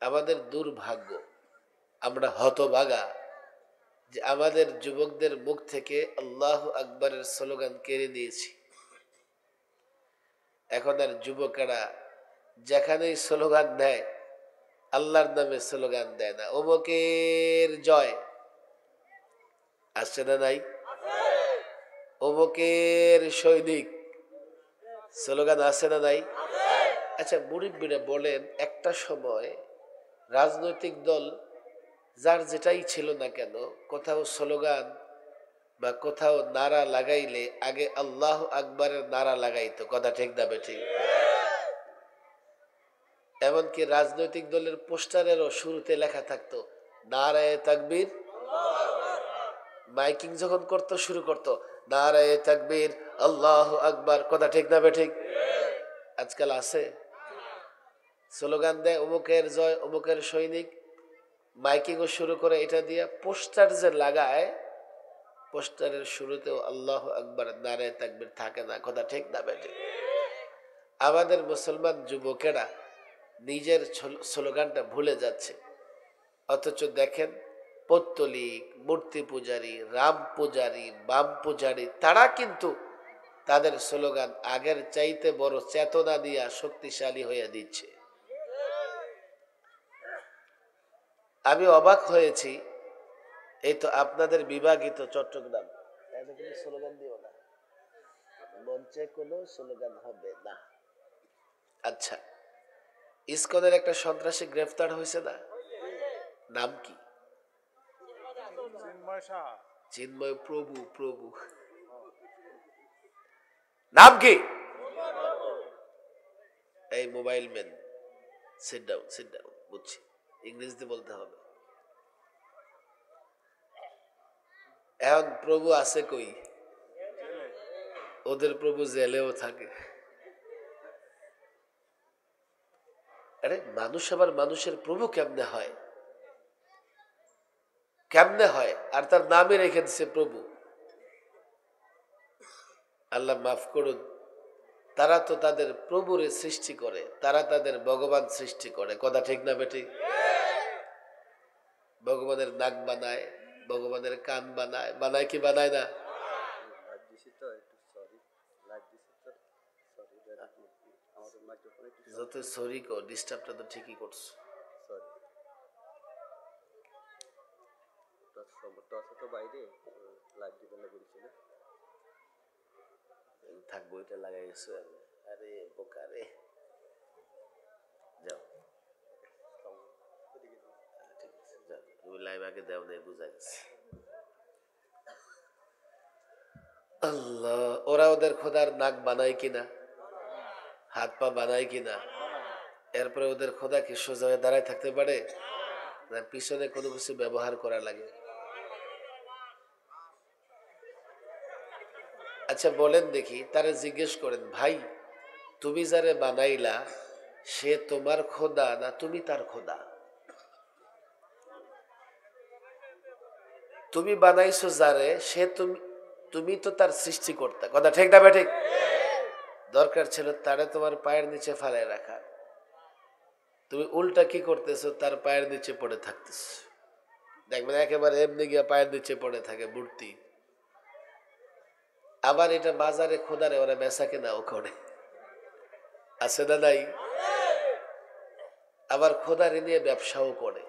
আমাদের দুর্ভাগ্য, আমরা হতভাগা যে আমাদের যুবকদের মুখ থেকে আল্লাহু আকবরের স্লোগান কেড়ে নিয়েছি। এখন আর যুবকেরা যেখানেই স্লোগান দেয় আল্লাহর নামে স্লোগান দেয় না, অমুকের জয় আসছে না নাই, অমুকের সৈনিক স্লোগান আছে না নাই। আচ্ছা মুরিব্বিরা বলেন, একটা সময় রাজনৈতিক দল যার যেটাই ছিল না কেন, কোথাও স্লোগান বা কোথাও নারা লাগাইলে আগে আল্লাহ আকবরের নারা লাগাইতো, কথা ঠিক না বেঠিক? এমনকি রাজনৈতিক দলের পোস্টারেরও শুরুতে লেখা থাকতো নারায়ে তাকবীর। মাইকিং যখন করতো শুরু করতো নারায়ে তাকবীর আল্লাহু আকবার, কথা ঠিক না বেঠিক? আজকাল আছে স্লোগান দেয় অমুকের জয়, অমুকের সৈনিক, মাইকিংও শুরু করে এটা দিয়ে। পোস্টার যে লাগায় পোস্টারের শুরুতেও আল্লাহু আকবার নারায়ে তাকবীর থাকে না, কথা ঠিক না বেঠিক? আমাদের মুসলমান যুবকেরা নিজের স্লোগানটা ভুলে যাচ্ছে, অথচ দেখেন পৌত্তলিক, মূর্তি পূজারী, রাম পূজারী, বাম পূজারী, তারা কিন্তু তাদের স্লোগান আগের চাইতে বড় চেতনা দিয়া শক্তিশালী হয়ে দিচ্ছে। আমি অবাক হয়েছি, এই তো আপনাদের বিভাগিত চট্টগ্রাম, স্লোগান দিও না, মঞ্চে কোনো স্লোগান হবে না। আচ্ছা, ইসকনের একটা সন্ত্রাসী গ্রেফতার হয়েছে না, নাম কি? চিন্ময় প্রভু, প্রভু নাম কি? এই mobile man, sit down, sit down, বুঝছি, ইংরেজিতে বলতে হবে। এখন প্রভু আছে কই? ওদের প্রভু জেলেও থাকে। আরে মানুষ আবার মানুষের প্রভু কেমনে হয়? কেমনে হয়? আর তার নামে রেখে দিছে প্রভু। আল্লাহ মাফ করুন, তারা তো তাদের প্রভুরে সৃষ্টি করে, তারা তাদের ভগবান সৃষ্টি করে, কথা ঠিক না বেটি? ভগবানের নাক বানায়, ভগবানের কান বানায়, বানায় কি বানায় না? যত সরি কো, ডিস্টার্বটা তো ঠিকই করছো। থাকবো, এটা লাগাই গেছো। আরে বোকারে, যাও তুমি লাইভ আগে দেও নেই, বুঝা গেছে। আল্লাহ, ওরা ওদের খোদার নাক বানায় কিনা, হাত পা বানায় কিনা, এরপরে ওদের খোদা কি সোজা হয়ে দাঁড়ায় থাকতে পারে? না, পিছনে কোনো কিছু ব্যবহার করা লাগে। আচ্ছা বলেন দেখি, তারে জিজ্ঞেস করেন, ভাই তুমি যারে বানাইলা সে তোমার খোদা না তুমি তার খোদা? তুমি বানাইছো যারে, সে তুমি তো তার সৃষ্টিকর্তা, কথা ঠিক না ঠিক? দরকার ছিল তারে তোমার পায়ের নিচে ফালায় রাখা, তুমি উল্টা কি করতেছো, তার পায়ের নিচে পড়ে থাকতেছ। দেখবেন একেবারে এমনি গিয়া পায়ের নিচে পড়ে থাকে মূর্তি। আবার এটা বাজারে খোদারে ওরা বেচা কেনাও করে, আছে না নাই? আবার খোদারে নিয়ে ব্যবসাও করে,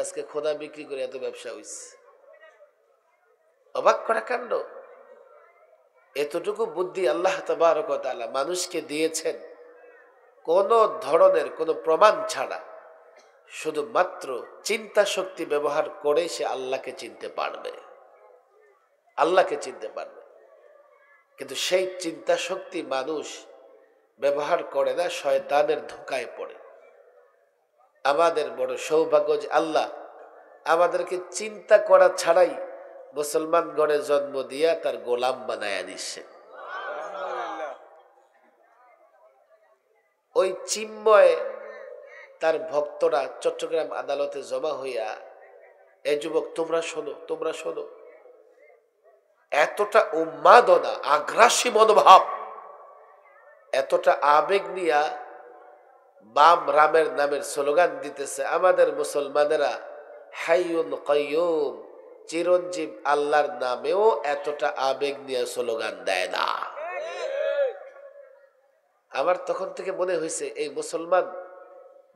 আজকে খোদা বিক্রি করে এত ব্যবসা হইছে। অবাক করা কাণ্ড। এতটুকু বুদ্ধি আল্লাহ তাবারক ওয়া তাআলা মানুষকে দিয়েছেন, কোন ধরনের কোনো প্রমাণ ছাড়া, শুধুমাত্র চিন্তা শক্তি ব্যবহার করে সে আল্লাহকে চিনতে পারবে, আল্লাহকে চিনতে পারবে। কিন্তু সেই চিন্তা শক্তি মানুষ ব্যবহার করে না, শয়তানের ধোঁকায় পড়ে। আমাদের বড় সৌভাগ্য যে আল্লাহ আমাদেরকে চিন্তা করা ছাড়াই মুসলমান গড়ে জন্ম দিয়া তার গোলাম বানায়া দিচ্ছে। ওই চিন্ময় তার ভক্তরা চট্টগ্রাম আদালতে জমা হইয়া, এই যুবক তোমরা শোনো, তোমরা শোনো, এতটা উন্মাদনা, আগ্রাসী মনোভাব, এতটা আবেগ নিয়া বাম রামের নামের স্লোগান দিতেছে। আমাদের মুসলমানেরা হাইয়ুল কাইয়ুম চিরঞ্জীব আল্লাহর নামেও এতটা আবেগ নিয়ে স্লোগান দেয় না। আমার তখন থেকে মনে হয়েছে এই মুসলমান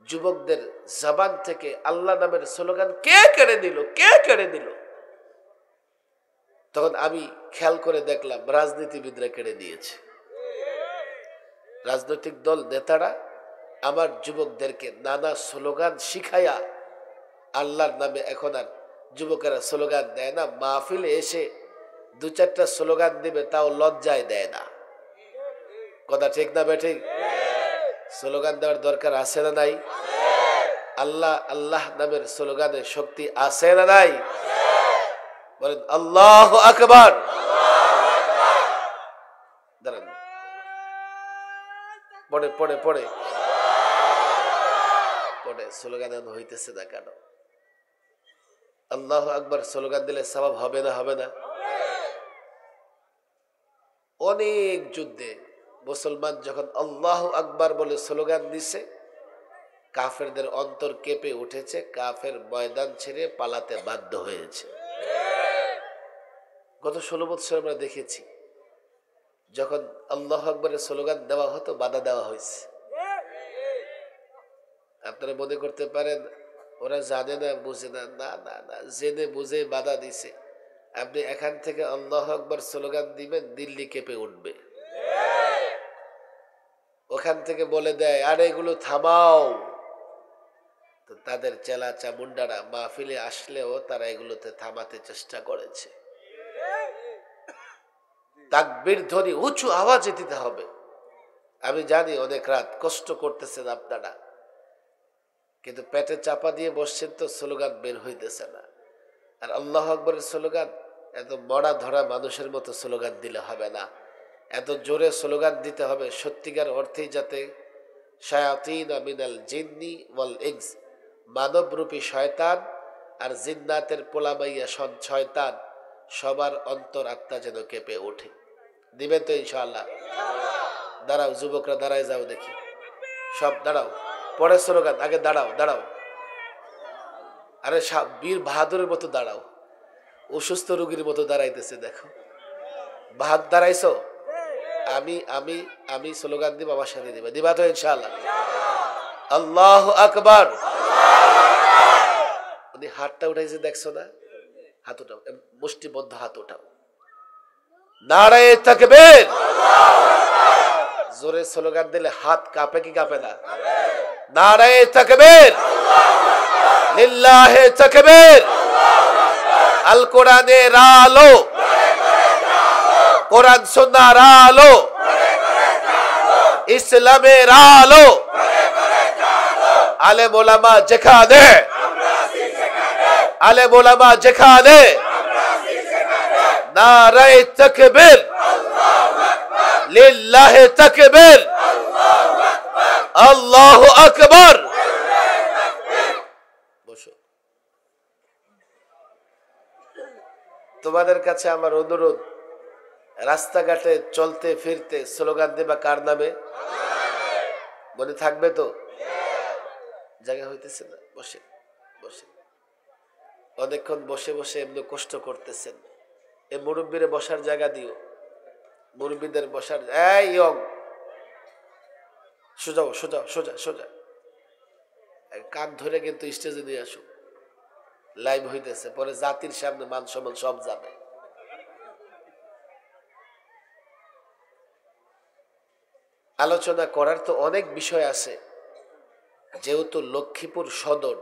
যুবকদের জবান থেকে আল্লাহ নামের স্লোগান কে কেড়ে নিল, কে কেড়ে নিল? তখন আমি খেয়াল করে দেখলাম রাজনীতিবিদরা কেড়ে নিয়েছে। রাজনৈতিক দল নেতারা আমার যুবকদেরকে নানা স্লোগান শিখাইয়া আল্লাহর নামে এখন আর যুবকেরা স্লোগান দেয় না। মাহফিলে এসে দু চারটা স্লোগান দিবে, তাও লজ্জায় দেয় না। কথা ঠিক না বেঠিক? স্লোগান দেওয়ার দরকার আছে না নাই? আল্লাহ আল্লাহ নামের স্লোগানে শক্তি আছে না নাই? বলেন আল্লাহু আকবার। দাঁড়ান, পড়ে পড়ে পড়ে পড়ে স্লোগান হইতেছে না কেন? আল্লাহু আকবার স্লোগান দিলে সওয়াব হবে না? হবে না? অনেক যুদ্ধে মুসলমান যখন আল্লাহু আকবার বলে স্লোগান দিছে, কাফেরদের অন্তর কেঁপে উঠেছে, কাফের ময়দান ছেড়ে পালাতে বাধ্য হয়েছে। গত 16 বছর আমরা দেখেছি যখন আল্লাহু আকবারের স্লোগান দেওয়া হতো বাধা দেওয়া হয়েছে। আপনারা মনে করতে পারেন ওরা জানে না, বুঝে না। না না না, জেনে বুঝে বাধা দিছে। আপনি এখান থেকে আল্লাহু আকবার স্লোগান দিবেন, দিল্লি কেঁপে উঠবে। ওখান থেকে বলে দেয় আরে এগুলো থামাও। তো তাদের চেলা চামুন্ডারা মাহফিলে আসলেও তারা এগুলোতে থামাতে চেষ্টা করেছে। তাকবীর ধ্বনি উঁচু আওয়াজে দিতে হবে। আমি জানি অনেক রাত কষ্ট করতেছেন আপনারা, কিন্তু পেটে চাপা দিয়ে বসছেন তো স্লোগান বের হইতেছে না। আর আল্লাহু আকবরের স্লোগান এত মরা ধরা মানুষের মতো স্লোগান দিলে হবে না, এত জোরে স্লোগান দিতে হবে সত্যিকার অর্থেই, যাতে শায়াতিন মিনাল জিন্নি ওয়াল ইনস, মানবরূপী শয়তান আর জিন্নাতের পোলামাইয়া শয়তান সবার অন্তর আত্মা যেন কেঁপে ওঠে। দিবেন তো ইনশাআল্লাহ? দাঁড়াও যুবকরা, দাঁড়ায় যাও দেখি, সব দাঁড়াও। পরে স্লোগান, আগে দাঁড়াও দাঁড়াও। আরে বীর বাহাদুরের মতো দাঁড়াও, অসুস্থ রোগীর মতো দাঁড়াইতেছে দেখো। বাহাদুর দাঁড়াইছো? আমি আমি আমি স্লোগান দিব, আমার সাথে দিবা, দিবা তো ইনশাআল্লাহ? আল্লাহু আকবার। উনি হাতটা উঠাইছে দেখছো না? হাত উঠাও, মুষ্টিবদ্ধ হাত উঠাও। নারায়ে তাকবীর। জোরে স্লোগান দিলে হাত কাঁপে কি কাঁপে না? নারায়ে তাকবীর, লিল্লাহে তাকবীর। আল কোরআনের আলো, কোরআন সুন্নাহর আলো, ইসলামের আলো, আলেম ওলামা যেখানে, আলেম ওলামা যেখানে, নারায়ে তাকবীর, লিল্লাহে তাকবীর, আল্লাহু আকবার। বসো। তোমাদের কাছে আমার অনুরোধ, রাস্তাঘাটে চলতে ফিরতে স্লোগান দেবা কার নামে? মনে থাকবে তো? জায়গা হইতেছে না, বসে বসে অনেকক্ষণ বসে বসে এমনি কষ্ট করতেছেন। এই মুরব্বীরে বসার জায়গা দিও, মুরব্বীদের বসার। এই ইয়ং, সোজাও, সোজা সোজা সোজা, কান ধরে কিন্তু স্টেজে নিয়ে আসো। লাইভ হইতেছে, পরে জাতির সামনে মান সম্মান সব যাবে। আলোচনা করার তো অনেক বিষয় আছে, যেহেতু লক্ষ্মীপুর সদর,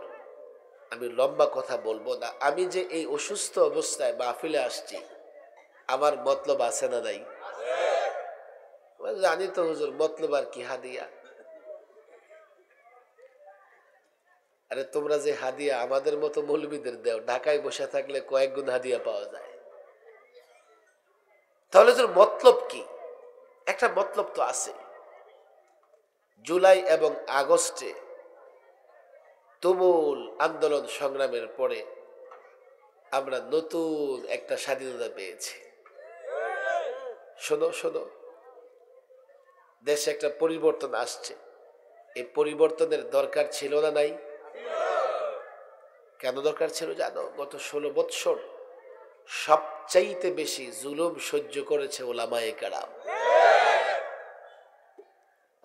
আমি লম্বা কথা বলবো না। আমি যে এই অসুস্থ অবস্থায় মাহফিলে আসছি, আমার মতলব আছে না নাই? জানি তো হুজুর, মতলব আর কি? হাদিয়া। আরে তোমরা যে হাদিয়া আমাদের মতো মৌলবীদের দেও, ঢাকায় বসে থাকলে কয়েক গুণ হাদিয়া পাওয়া যায়। তাহলে তোর মতলব কি? একটা মতলব তো আছে। জুলাই এবং আগস্টে তুমুল আন্দোলন সংগ্রামের পরে আমরা নতুন একটা স্বাধীনতা পেয়েছি। শোনো শোনো, দেশে একটা পরিবর্তন আসছে। এই পরিবর্তনের দরকার ছিল না নাই? কেন দরকার ছিল জানো? গত 16 বৎসর সবচাইতে বেশি জুলুম সহ্য করেছে ওলামায়ে কেরাম।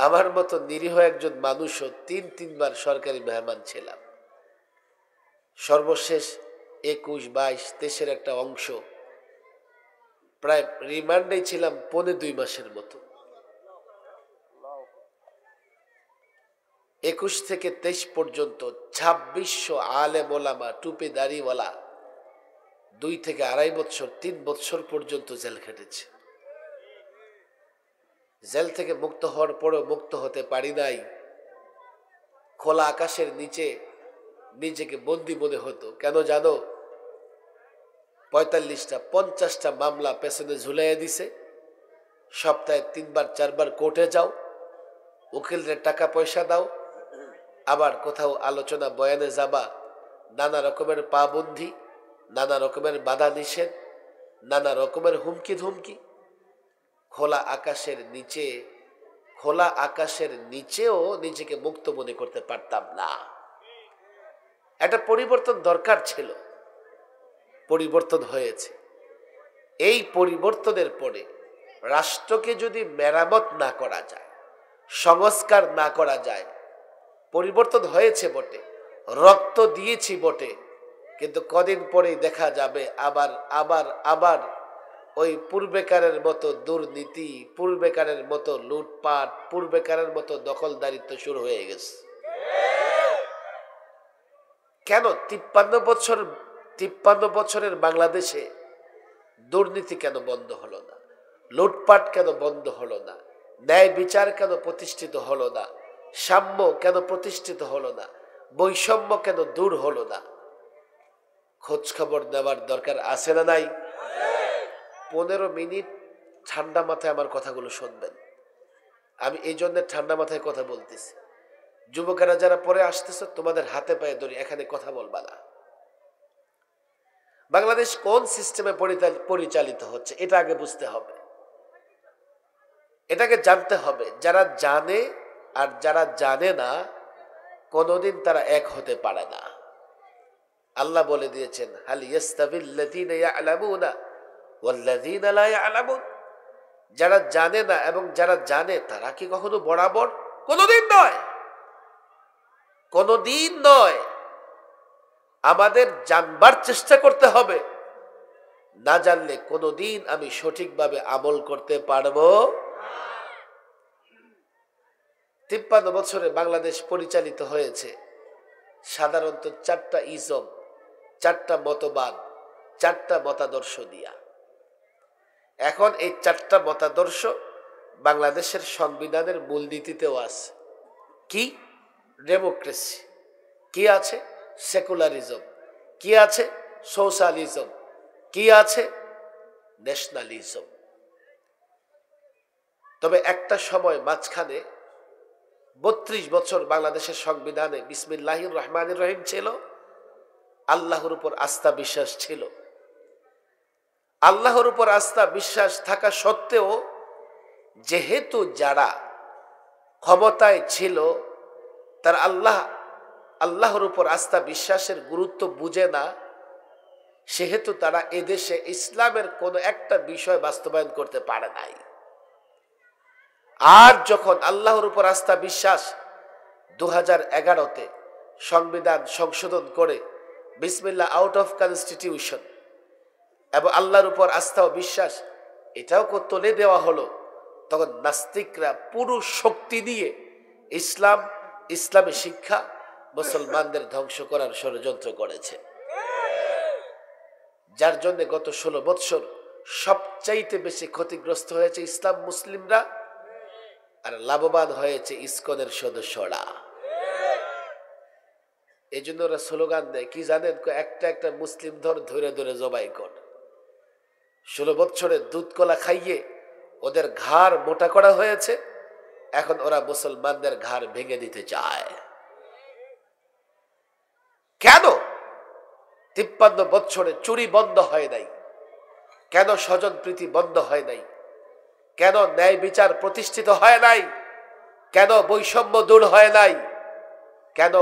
আমার মতো নিরীহ একজন মানুষও তিনবার সরকারি মেহমান ছিলাম। সর্বশেষ 21, 22, 23 একটা অংশ প্রায় রিমান্ডে ছিলাম 1.5-2 মাসের মতো। 21 থেকে 23 পর্যন্ত 2600 আলেম ওলামা টুপি দাড়িওয়ালা 2 থেকে 2.5 বছর 3 বছর পর্যন্ত জেল খেটেছে। জেল থেকে মুক্ত হওয়ার পরেও মুক্ত হতে পারি নাই। খোলা আকাশের নিচে নিজেকে বন্দি মনে হতো। কেন জানো? 45টা 50টা মামলা পেছনে ঝুলাইয়া দিছে। সপ্তাহে 3-4বার কোর্টে যাও, উকিলদের টাকা পয়সা দাও, আবার কোথাও আলোচনা বয়ানে যাবা, নানা রকমের পাবন্ধি, নানা রকমের বাধা নিষেধ, নানা রকমের হুমকি ধুমকি। খোলা আকাশের নিচেও নিজেকে মুক্ত মনে করতে পারতাম না। একটা পরিবর্তন দরকার ছিল, পরিবর্তন হয়েছে। এই পরিবর্তনের পরে রাষ্ট্রকে যদি মেরামত না করা যায়, সংস্কার না করা যায়, পরিবর্তন হয়েছে বটে, রক্ত দিয়েছি বটে, কিন্তু কদিন পরেই দেখা যাবে আবার ওই পূর্বেকারের মতো দুর্নীতি, পূর্বেকারের মতো লুটপাট, পূর্বেকারের মতো দখলদারিত্ব শুরু হয়ে গেছে। কেন 53 বছরের বাংলাদেশে দুর্নীতি কেন বন্ধ হলো না? লুটপাট কেন বন্ধ হলো না? ন্যায় বিচার কেন প্রতিষ্ঠিত হলো না? সাম্য কেন প্রতিষ্ঠিত হলো না? বৈষম্য কেন দূর হলো না? খোঁজ খবর নেওয়ার দরকার আছে না নাই? 15 মিনিট ঠান্ডা মাথায় আমার কথাগুলো শুনবেন। আমি এই জন্য ঠান্ডা মাথায় কথা বলতেছি। যুবকেরা যারা পরে আসতেছে, তোমাদের হাতে পায়ে ধরি, এখানে কথা বলবা না। বাংলাদেশ কোন সিস্টেমে পরিচালিত হচ্ছে এটা আগে বুঝতে হবে, এটাকে জানতে হবে। যারা জানে আর যারা জানে না, কোনোদিন তারা এক হতে পারে না। আল্লাহ বলে দিয়েছেন, হাল ইয়াস্তাবিল্লাযীনা ইয়া'লামুনা ওয়াল্লাযীনা লা ইয়া'লামুন। যারা জানে না এবং যারা জানে, তারা কি কখনো বরাবর? কোনোদিন নয়, কোনোদিন নয়। আমাদের জানবার চেষ্টা করতে হবে। না জানলে কোনোদিন আমি সঠিকভাবে আমল করতে পারবো। 53 বছরে বাংলাদেশ পরিচালিত হয়েছে সাধারণত 4টা ইজম, 4টা মতবাদ, 4টা মতাদর্শ দিয়া। এখন এই 4টা মতাদর্শ বাংলাদেশের সংবিধানের মূলনীতিতেও আছে। কি? ডেমোক্রেসি। কি আছে? সেকুলারিজম। কি আছে? সোশ্যালিজম। কি আছে? ন্যাশনালিজম। তবে একটা সময় মাঝখানে 32 বছর বাংলাদেশের সংবিধানে বিসমিল্লাহির রহমানির রহিম ছিল, আল্লাহর উপর আস্থা বিশ্বাস ছিল। আল্লাহর উপর আস্থা বিশ্বাস থাকা সত্ত্বেও যেহেতু যারা ক্ষমতায় ছিল তারা আল্লাহর উপর আস্থা বিশ্বাসের গুরুত্ব বুঝে না, সেহেতু তারা এদেশে ইসলামের কোনো একটা বিষয় বাস্তবায়ন করতে পারে নাই। আর যখন আল্লাহর উপর আস্থা বিশ্বাস 2011-তে সংবিধান সংশোধন করে বিসমিল্লাহ আউট অফ কনস্টিটিউশন এবং আল্লাহর উপর আস্থা ও বিশ্বাস এটাও তুলে দেওয়া হলো, তখন নাস্তিকরা পুরো শক্তি দিয়ে ইসলামী শিক্ষা মুসলমানদের ধ্বংস করার ষড়যন্ত্র করেছে। যার জন্য গত 16 বৎসর সবচাইতে বেশি ক্ষতিগ্রস্ত হয়েছে ইসলাম মুসলিমরা, আর লাভবান হয়েছে ইসকনের সদস্যরা। এই জন্য ওরা স্লোগান দেয় কি জানেন? একটা মুসলিম ধরে ধরে জবাই কর। 16 বৎসরের দুধ কলা খাইয়ে ওদের ঘাড় মোটা করা হয়েছে, এখন ওরা মুসলমানদের ঘাড় ভেঙে দিতে চায়। কেন 53 বৎসরে চুরি বন্ধ হয় নাই? কেন স্বজন প্রীতি বন্ধ হয় নাই? কেন ন্যায় বিচার প্রতিষ্ঠিত হয় নাই? কেন বৈষম্য দূর হয় নাই, কেন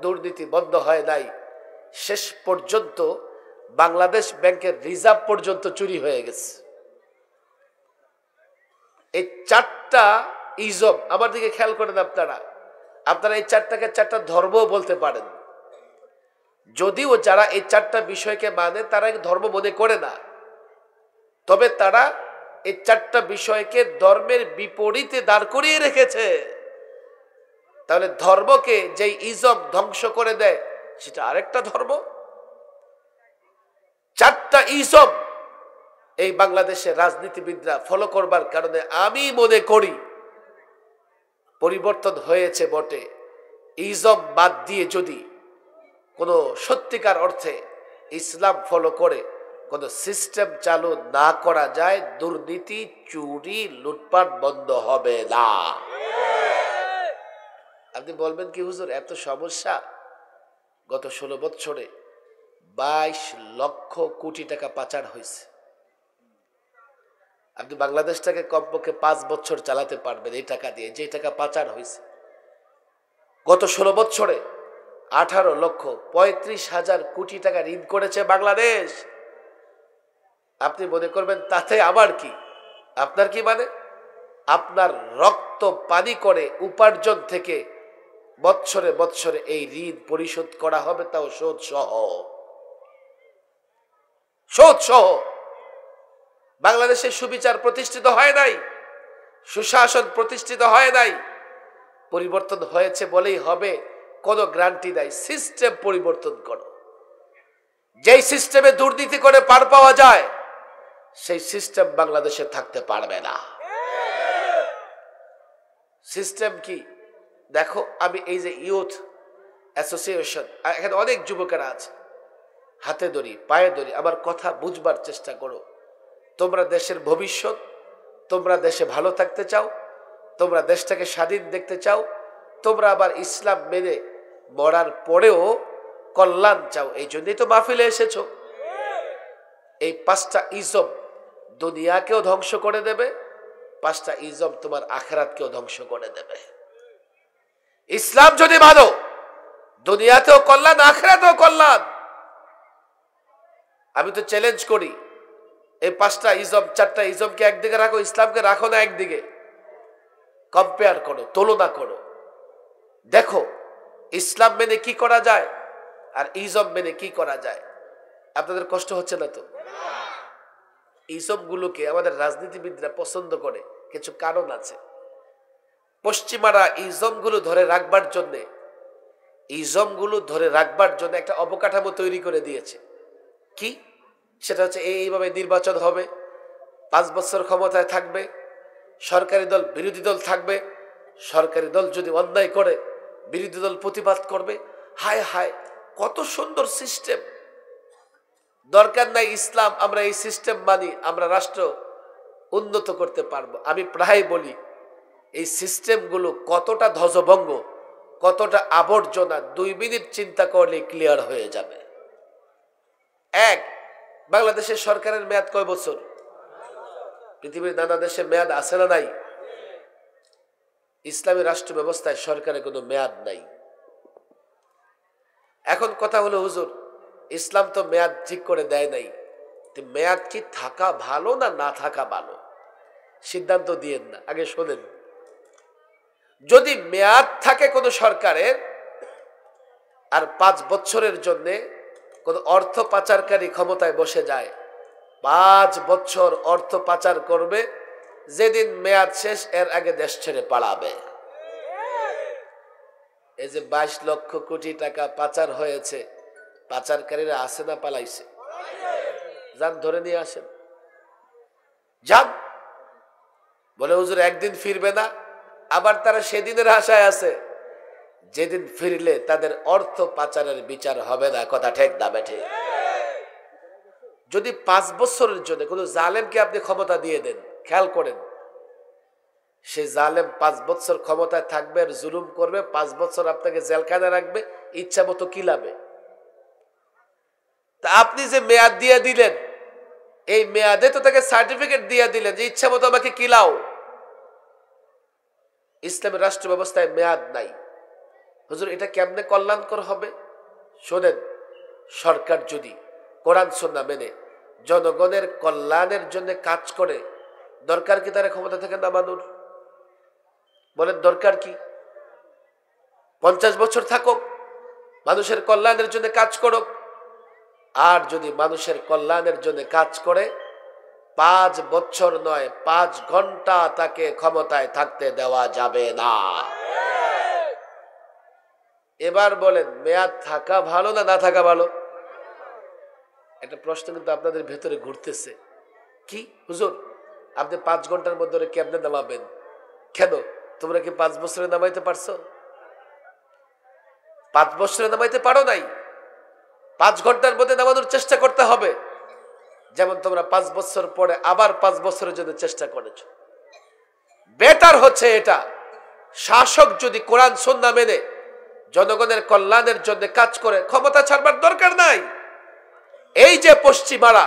দুর্নীতি বন্ধ হয় নাই, শেষ পর্যন্ত বাংলাদেশ ব্যাংকের রিজার্ভ পর্যন্ত চুরি হয়ে গেছে। এই চারটা ইজম, আমার দিকে খেয়াল করেন আপনারা, আপনারা এই চারটাকে চারটা ধর্মও বলতে পারেন। যদিও যারা এই চারটা বিষয়কে মানে তারা ধর্ম মনে করে না, তবে তারা এই চারটা বিষয়কে ধর্মের বিপরীতে দাঁড় করিয়ে রেখেছে। তাহলে ধর্মকে যেই ইজম ধ্বংস করে দেয় সেটা আরেকটা ধর্ম। চারটা ইজম এই বাংলাদেশের রাজনীতিবিদরা ফলো করবার কারণে আমি মনে করি পরিবর্তন হয়েছে বটে। ইজম বাদ দিয়ে যদি কোনো সত্যিকার অর্থে ইসলাম ফলো করে কোনো সিস্টেম চালু না করা যায়, দুর্নীতি, চুরি, লুটপাট বন্ধ হবে না। আপনি বলবেন কি হুজুর এত সমস্যা? গত 16 বছরে 22 লক্ষ কোটি টাকা পাচার হয়েছে। আপনি বাংলাদেশটাকে কমপক্ষে 5 বছর চালাতে পারবেন এই টাকা দিয়ে, যে টাকা পাচার হয়েছে। গত 16 বছরে 18,35,000 কোটি টাকা ঋণ করেছে বাংলাদেশ। আপনি মনে করবেন তাতে আমার কি, আপনার কি মানে? আপনার রক্ত পানি করে উপার্জন থেকে বৎসরে বৎসরে এই ঋণ পরিশোধ করা হবে, তাও সুদ সহ। সুদ সহ। বাংলাদেশের সুবিচার প্রতিষ্ঠিত হয় নাই, সুশাসন প্রতিষ্ঠিত হয় নাই। পরিবর্তন হয়েছে বলেই হবে কোনো গ্যারান্টি নাই। সিস্টেম পরিবর্তন করো। যেই সিস্টেমে দুর্নীতি করে পার পাওয়া যায় সেই সিস্টেম বাংলাদেশে থাকতে পারবে না। সিস্টেম কি দেখো, আমি এই যে ইউথ অ্যাসোসিয়েশন, এখানে অনেক যুবকেরা আছে, হাতে ধরি পায়ে ধরি, আমার কথা বুঝবার চেষ্টা করো। তোমরা দেশের ভবিষ্যৎ, তোমরা দেশে ভালো থাকতে চাও, তোমরা দেশটাকে স্বাধীন দেখতে চাও, তোমরা আবার ইসলাম মেনে মরার পরেও কল্যাণ চাও, এই জন্যই তো মাহফিলে এসেছো। এই 5টা ইজম দুনিয়াকেও ধ্বংস করে দেবে, 5টা ইজম তোমার আখিরাতকেও ধ্বংস করে দেবে। ইসলাম যদি ভালো, দুনিয়াতেও কল্যাণ, আখিরাতেও কল্যাণ। আমি তো চ্যালেঞ্জ করি, এই 5টা ইজম 4টা ইজমকে একদিকে রাখো, ইসলামকে রাখো না একদিকে। কম্পেয়ার করো, তুলনা করো, দেখো ইসলাম মেনে কি করা যায় আর ইজম মেনে কি করা যায়। আপনাদের কষ্ট হচ্ছে না তো? ইজমগুলোকে আমাদের রাজনীতিবিদরা পছন্দ করে, কিছু কারণ আছে। পশ্চিমারা ইজমগুলো ধরে রাখবার জন্য একটা অবকাঠামো তৈরি করে দিয়েছে। কি সেটা হচ্ছে এইভাবে নির্বাচন হবে, 5 বছর ক্ষমতায় থাকবে, সরকারি দল বিরোধী দল থাকবে, সরকারি দল যদি অন্যায় করে বিরোধী দল প্রতিবাদ করবে। হায় হায়, কত সুন্দর সিস্টেম! দরকার নাই ইসলাম, আমরা এই সিস্টেম মানি, আমরা রাষ্ট্র উন্নত করতে পারবো। আমি প্রায় বলি এই সিস্টেমগুলো কতটা ধ্বজভঙ্গ, কতটা আবর্জনা 2 মিনিট চিন্তা করলে ক্লিয়ার হয়ে যাবে। বাংলাদেশের সরকারের মেয়াদ কয় বছর? পৃথিবীর নানা দেশে মেয়াদ আছে না নাই? ইসলামী রাষ্ট্র ব্যবস্থায় সরকারের কোনো মেয়াদ নাই। এখন কথা হলো হুজুর, ইসলাম তো মেয়াদ ঠিক করে দেয় নাই, মেয়াদ কি থাকা ভালো না না থাকা ভালো? সিদ্ধান্ত দিয়েন না, আগে শোনেন। যদি মেয়াদ থাকে কোনো সরকারের আর 5 বছরের জন্য কোন অর্থ পাচারকারী ক্ষমতায় বসে যায়, 5 বছর অর্থ পাচার করবে, যেদিন মেয়াদ শেষ এর আগে দেশ ছেড়ে পালাবে। এই যে 22 লক্ষ কোটি টাকা পাচার হয়েছে, পাচারকারীরা আছে না পালাইছে? যান ধরে নিয়ে আসেন, যান। বলে হুজুর একদিন ফিরবে না, আবার তারা সেদিনের আশায় আছে যেদিন ফিরলে তাদের অর্থ পাচারের বিচার হবে না। কথা ঠিক না বেঠিক? যদি 5 বছরের জন্য কোন জালেমকে আপনি ক্ষমতা দিয়ে দেন, খেয়াল করেন, সে জালেম 5 বছর ক্ষমতায় থাকবে আর জুলুম করবে, 5 বছর আপনাকে জেলখানায় রাখবে, ইচ্ছা মতো কিলাবে। তা আপনি যে মেয়াদ দিয়ে দিলেন, এই মেয়াদে তো তাকে সার্টিফিকেট দিয়ে দিলেন যে ইচ্ছা মতো আমাকে কিলাও। ইসলামের রাষ্ট্র ব্যবস্থায় মেয়াদ নাই। হুজুর এটা কেমনে কল্যাণকর হবে? শোনেন, সরকার যদি কোরআন সুন্নাহ মেনে জনগণের কল্যাণের জন্য কাজ করে, দরকার কি তারা ক্ষমতা থেকে নামানোর? বলেন দরকার কি? 50 বছর থাকুক, মানুষের কল্যাণের জন্য কাজ করুক। আর যদি মানুষের কল্যাণের জন্য কাজ করে 5 বছর নয় 5 ঘন্টা তাকে ক্ষমতায় থাকতে দেওয়া যাবে না। এবার বলেন মেয়াদ থাকা ভালো না না থাকা ভালো? একটা প্রশ্ন কিন্তু আপনাদের ভেতরে ঘুরতেছে, কি হুজুর আপনি 5 ঘন্টার মধ্যে কেমনে নামাবেন? কেন, তোমরা কি 5 বছরে নামাইতে পারছো? 5 বছরে নামাইতে পারো নাই। 5 ঘন্টার মধ্যে নামানোর চেষ্টা করতে হবে। যেমন তোমরা 5 বছর পরে আবার 5 বছরের জন্য চেষ্টা করেছো। বেটার হচ্ছে এটা, শাসক যদি কোরআন সুন্নাহ মেনে জনগণের কল্যাণের জন্য কাজ করে, ক্ষমতা ছাড়বার দরকার নাই। এই যে পশ্চিমারা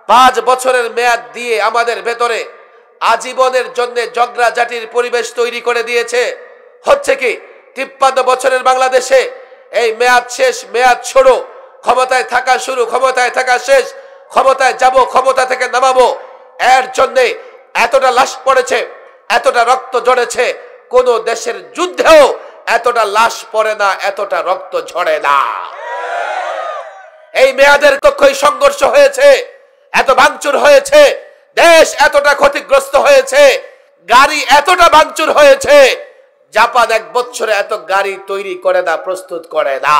5 বছরের মেয়াদ দিয়ে আমাদের ভেতরে আজীবনের জন্য ঝগড়াঝাটির পরিবেশ তৈরি করে দিয়েছে। হচ্ছে কি 53 বছরের বাংলাদেশে এই মেয়াদ শেষ, মেয়াদ শুরু, ক্ষমতায় থাকা শুরু, ক্ষমতায় থাকা শেষ, ক্ষমতায় যাব, ক্ষমতা থেকে নামাবো, এর জন্য এতটা লাশ পড়েছে, এতটা রক্ত ঝরেছে। কোন দেশের যুদ্ধেও এতটা লাশ পড়ে না, এতটা রক্ত ঝরে না। এই মেয়াদের কক্ষই সংঘর্ষ হয়েছে, এত ভাঙচুর হয়েছে, দেশ এতটা ক্ষতিগ্রস্ত হয়েছে, গাড়ি এতটা ভাঙচুর হয়েছে। জাপান 1 বছরে এত গাড়ি তৈরি করে না, প্রস্তুত করে না।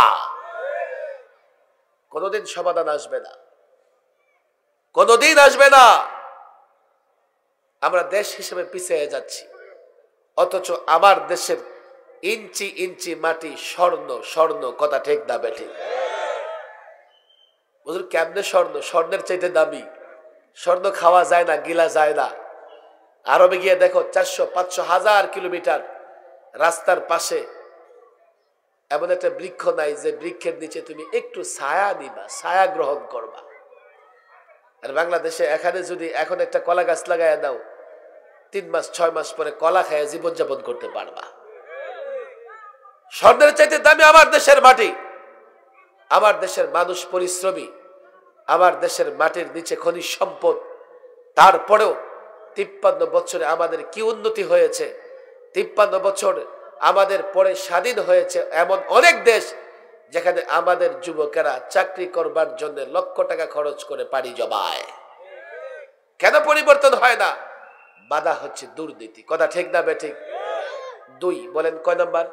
কোনদিন সমাধান আসবে না, কোনদিন আসবে না। আমরা দেশ হিসেবে পিছিয়ে যাচ্ছি, অথচ আমার দেশের ইঞ্চি ইঞ্চি মাটি স্বর্ণ, স্বর্ণ। কথা ঠিক না বেঠিক? হুজুর কেমনে স্বর্ণ? স্বর্ণের চাইতে দামি। স্বর্ণ খাওয়া যায় না, গিলা যায় না। আরবে গিয়ে দেখো 400, 500, 1000 কিলোমিটার রাস্তার পাশে এমন একটা বৃক্ষ নাই যে বৃক্ষের নিচে তুমি একটু ছায়া নিবা, ছায়া গ্রহণ করবা। আর বাংলাদেশে এখানে যদি এখন একটা কলা গাছ লাগাইয়া দাও, 3 মাস 6 মাস পরে কলা খাইয়া জীবনযাপন করতে পারবা। স্বর্ণের চাইতে দামি আমার দেশের মাটি, আমার দেশের মানুষ পরিশ্রমী, আমার দেশের মাটির নিচে খনিজ সম্পদ। তারপরেও 53 বছরে আমাদের কি উন্নতি হয়েছে? 53 বছর আমাদের পরে স্বাধীন হয়েছে এমন অনেক দেশ যেখানে আমাদের যুবকেরা চাকরি করবার জন্য লক্ষ টাকা খরচ করে পাড়ি জমায়। কেন পরিবর্তন হয় না? বাধা হচ্ছে দুর্নীতি। কথা ঠিক না বেঠিক? 2 বলেন কয় নাম্বার?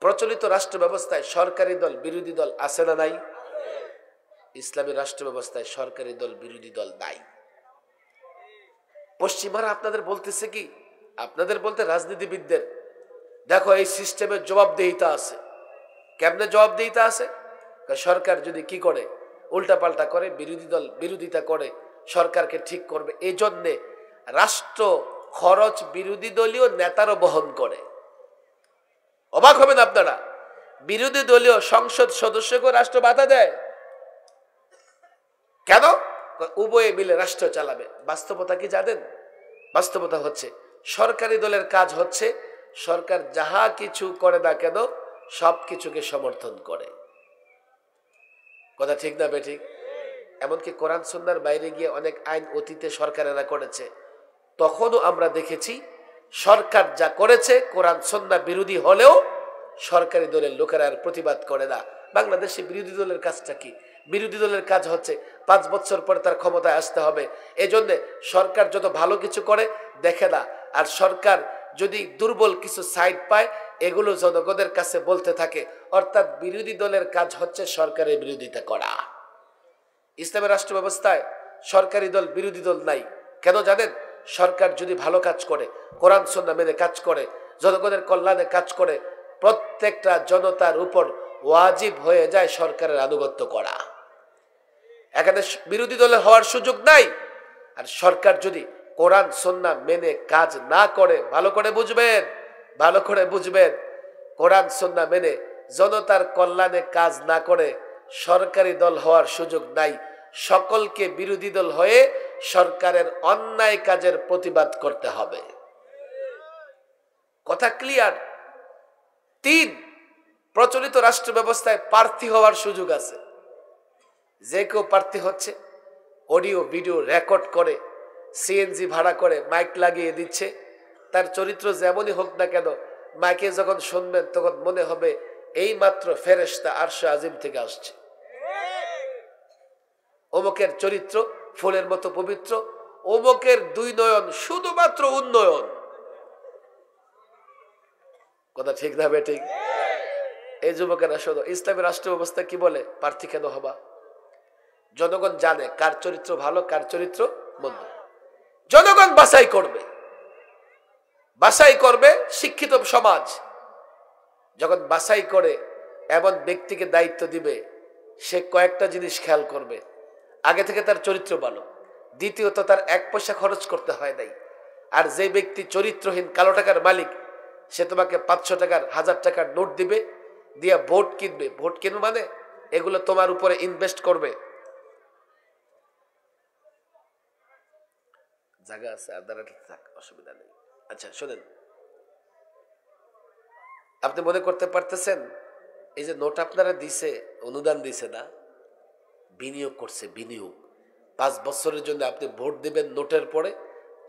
প্রচলিত রাষ্ট্র ব্যবস্থায় সরকারি দল বিরোধী দল আছে না নাই? ইসলামী রাষ্ট্র ব্যবস্থায় সরকারি দল বিরোধী দল নাই। পশ্চিমারা আপনাদের বলতেছে কি, আপনাদের বলতে রাজনীতিবিদদের, দেখো এই সিস্টেমের জবাবদিহিতা আছে। কেমনে জবাবদিহিতা আছে? সরকার যদি কি করে, উল্টাপাল্টা করে, বিরোধী দল বিরোধিতা করে, সরকারকে ঠিক করবে। এই জন্যে রাষ্ট্র খরচ বিরোধী দলীয় নেতারও বহন করে। অবাক হবেন আপনারা, বিরোধী দলীয় সংসদ সদস্যকে রাষ্ট্র ভাতা দেয়। কেন? উভয়ে মিলে রাষ্ট্র চালাবে। বাস্তবতা কি জানেন? বাস্তবতা হচ্ছে সরকারি দলের কাজ হচ্ছে সরকার যাহা কিছু করে না কেন সবকিছুকে সমর্থন করে। কথা ঠিক না বেঠিক? এমনকি কোরআন সুন্নাহর বাইরে গিয়ে অনেক আইন অতীতে সরকারেরা করেছে, তখনও আমরা দেখেছি সরকার যা করেছে কোরআন সুন্নাহ বিরোধী হলেও সরকারি দলের লোকেরা আর প্রতিবাদ করে না। বাংলাদেশে বিরোধী দলের কাজটা কি? বিরোধী দলের কাজ হচ্ছে 5 বছর পরে তার ক্ষমতায় আসতে হবে। এজন্য সরকার যত ভালো কিছু করে দেখে না, আর সরকার যদি দুর্বল কিছু সাইড পায় এগুলো জনগণের কাছে বলতে থাকে। অর্থাৎ বিরোধী দলের কাজ হচ্ছে সরকারের বিরোধিতা করা। ইসলামের রাষ্ট্র ব্যবস্থায় সরকারি দল বিরোধী দল নাই। কেন জানেন? সরকার যদি ভালো কাজ করে, কোরআন সুন্নাহ মেনে কাজ করে, জনগণের কল্যাণে কাজ করে, প্রত্যেকটা জনতার উপর ওয়াজিব হয়ে যায় সরকারের আনুগত্য করা। এখানে বিরোধী দলের হওয়ার সুযোগ নাই। আর সরকার যদি কোরআন সুন্নাহ মেনে কাজ না করে, ভালো করে বুঝবেন, ভালো করে বুঝবেন, কোরআন সুন্নাহ মেনে জনতার কল্যাণে কাজ না করে সরকারি দল হওয়ার সুযোগ নাই। সকলকে বিরোধী দল হয়ে সরকারের অন্যায় কাজের প্রতিবাদ করতে হবে। কথা ক্লিয়ার। 3, প্রচলিত রাষ্ট্র ব্যবস্থায় প্রার্থী হওয়ার সুযোগ আছে। যে কেউ প্রার্থী হচ্ছে, অডিও ভিডিও রেকর্ড করে, সিএনজি ভাড়া করে মাইক লাগিয়ে দিচ্ছে। তার চরিত্র যেমনই হোক না কেন, মাইকে যখন শুনবেন তখন মনে হবে এই মাত্র ফেরেশতা আরশে আজিম থেকে আসছে। অমুকের চরিত্র ফুলের মতো পবিত্র, অমুকের 2 নয়ন শুধুমাত্র উন্নয়ন। কথা ঠিক না বেঠিক? এই যুবকেরা শোনো, ইসলামের রাষ্ট্র ব্যবস্থা কি বলে? প্রার্থী কেন হবা? জনগণ জানে কার চরিত্র ভালো, কার চরিত্র মন্দ। জনগণ বাছাই করবে, বাছাই করবে শিক্ষিত সমাজ। যখন বাছাই করে এমন ব্যক্তিকে দায়িত্ব দিবে, সে কয়েকটা জিনিস খেয়াল করবে। আগে থেকে তার চরিত্র ভালো, দ্বিতীয়ত তার 1 পয়সা খরচ করতে হয় নাই। আর যে ব্যক্তি চরিত্রহীন কালো টাকার মালিক, সে তোমাকে 500 টাকার 1000 টাকার নোট দিবে, দিয়া ভোট কিনবে। ভোট কিনবে মানে এগুলো তোমার উপরে ইনভেস্ট করবে। জায়গা আছে, অসুবিধা নেই। আচ্ছা শোনেন, আপনি মনে করতে পারতেছেন এই যে নোট আপনারা দিছে, অনুদান দিছে না, বিনিয়োগ করছে, বিনিয়োগ। 5 বছরের জন্য আপনি ভোট দিবেন নোটের পরে,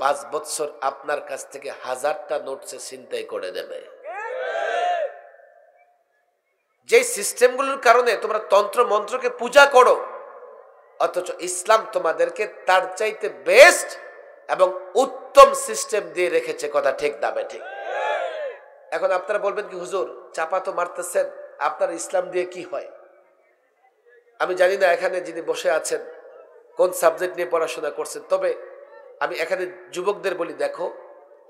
5 বছর আপনার কাছ থেকে 1000টা নোট সে ছিনতাই করে দেবে। যে সিস্টেমগুলোর কারণে তোমরা তন্ত্র মন্ত্রকে পূজা করো, অথচ ইসলাম তোমাদেরকে তার চাইতে বেস্ট এবং উত্তম সিস্টেম দিয়ে রেখেছে। কথা ঠিক দাবে ঠিক? এখন আপনারা বলবেন কি হুজুর চাপা তো মারতেছেন, আপনার ইসলাম দিয়ে কি হয়? আমি জানি না এখানে যিনি বসে আছেন কোন সাবজেক্ট নিয়ে পড়াশোনা করছেন, তবে আমি এখানে যুবকদের বলি, দেখো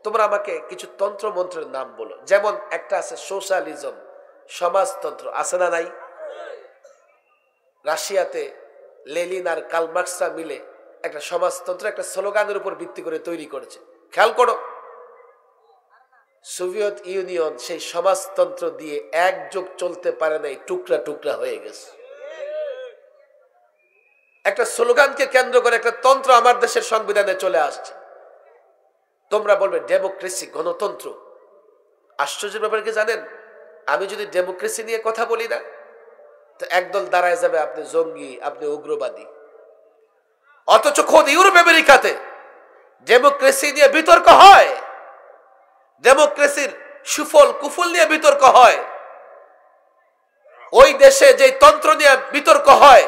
তোমরা আমাকে কিছু তন্ত্র মন্ত্রের নাম বলো। যেমন একটা আছে সোশ্যালিজম, সমাজতন্ত্র, আছে না নাই? রাশিয়াতে লেনিন আর কার্ল মার্কসরা মিলে একটা সমাজতন্ত্র একটা স্লোগানের উপর ভিত্তি করে তৈরি করেছে। খেয়াল করো, সোভিয়েত ইউনিয়ন সেই সমাজতন্ত্র দিয়ে এক যুগ চলতে পারে নাই, টুকরা টুকরা হয়ে গেছে। একটা স্লোগানকে কেন্দ্র করে একটা তন্ত্র আমার দেশের সংবিধানে চলে আসছে। তোমরা বলবে ডেমোক্রেসি, গণতন্ত্র। আশ্চর্যের ব্যাপার কি জানেন, আমি যদি ডেমোক্রেসি নিয়ে কথা বলি না, তো একদল দাঁড়ায় যাবে আপনি জঙ্গি, আপনি উগ্রবাদী। অথচ খোদ ইউরোপ আমেরিকাতে ডেমোক্রেসি নিয়ে বিতর্ক হয়, ডেমোক্রেসির সুফল কুফল নিয়ে বিতর্ক হয়। ওই দেশে যে তন্ত্র নিয়ে বিতর্ক হয়,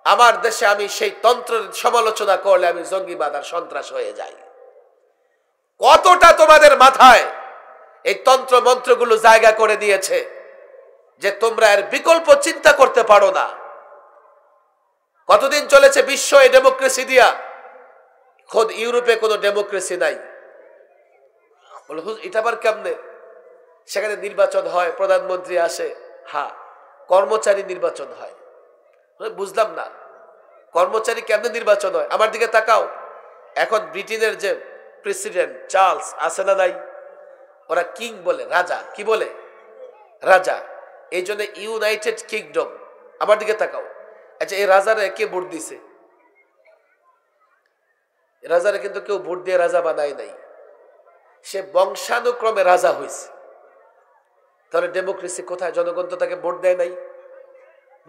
আমার দেশে আমি সেই তন্ত্রের সমালোচনা করলে আমি জঙ্গিবাদ আর সন্ত্রাস হয়ে যাই। কতটা তোমাদের মাথায় এই তন্ত্র মন্ত্রগুলো জায়গা করে দিয়েছে যে তোমরা এর বিকল্প চিন্তা করতে পারো না। কতদিন চলেছে বিশ্ব এই ডেমোক্রেসি দিয়া, খোদ ইউরোপে কোনো ডেমোক্রেসি নাই। বলে এটা আবার কেমনে? সেখানে নির্বাচন হয়, প্রধানমন্ত্রী আসে, হ্যাঁ কর্মচারী নির্বাচন হয়। বুঝলাম না কর্মচারী কেমনে নির্বাচন হয়? আমার দিকে তাকাও, এখন ব্রিটেনের যে প্রেসিডেন্ট চার্লস আছে না নাই, ওরা কিং বলে, রাজা। কি বলে? রাজা। এই জন্য ইউনাইটেড কিংডম। আমার দিকে তাকাও। আচ্ছা এই রাজারে কে ভোট দিছে? রাজারে কিন্তু কেউ ভোট দিয়ে রাজা বানায় নাই, সে বংশানুক্রমে রাজা হয়েছে। তাহলে ডেমোক্রেসি কোথায়? জনগণ তো তাকে ভোট দেয় নাই।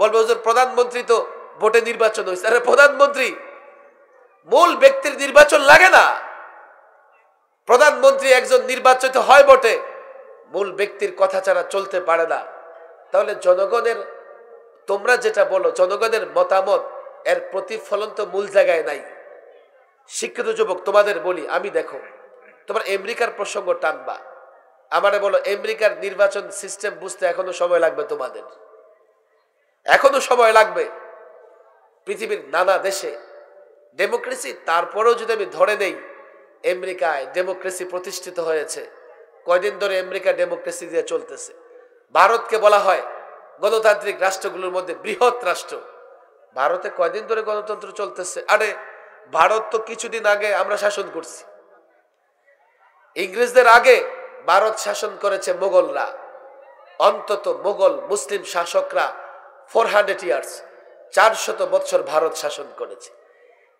বলবে হুজুর প্রধানমন্ত্রী তো ভোটে নির্বাচন হয়েছে। আরে প্রধানমন্ত্রী, মূল ব্যক্তির নির্বাচন লাগে না। প্রধানমন্ত্রী একজন নির্বাচিত হয় বটে, মূল ব্যক্তির কথা ছাড়া চলতে পারে না। তাহলে জনগণের, তোমরা যেটা বলো জনগণের মতামত, এর প্রতিফলন তো মূল জায়গায় নাই। শিক্ষিত যুবক তোমাদের বলি, আমি দেখো তোমার আমেরিকার প্রসঙ্গ টানবা, আমারে বলো আমেরিকার নির্বাচন সিস্টেম বুঝতে এখনো সময় লাগবে, তোমাদের এখনো সময় লাগবে। পৃথিবীর নানা দেশে ডেমোক্রেসি, তারপরেও যদি আমি ধরে নেই আমেরিকায় ডেমোক্রেসি প্রতিষ্ঠিত হয়েছে, কয়দিন ধরে আমেরিকা ডেমোক্রেসি দিয়ে চলতেছে। ভারতকে বলা হয় গণতান্ত্রিক রাষ্ট্রগুলোর মধ্যে বৃহৎ রাষ্ট্র। ভারতে কয়দিন ধরে গণতন্ত্র চলতেছে? আরে ভারত তো কিছুদিন আগে আমরা শাসন করছি। ইংরেজদের আগে ভারত শাসন করেছে মোগলরা। অন্তত মোগল মুসলিম শাসকরা 400 ইয়ার্স, 400 বছর ভারত শাসন করেছে।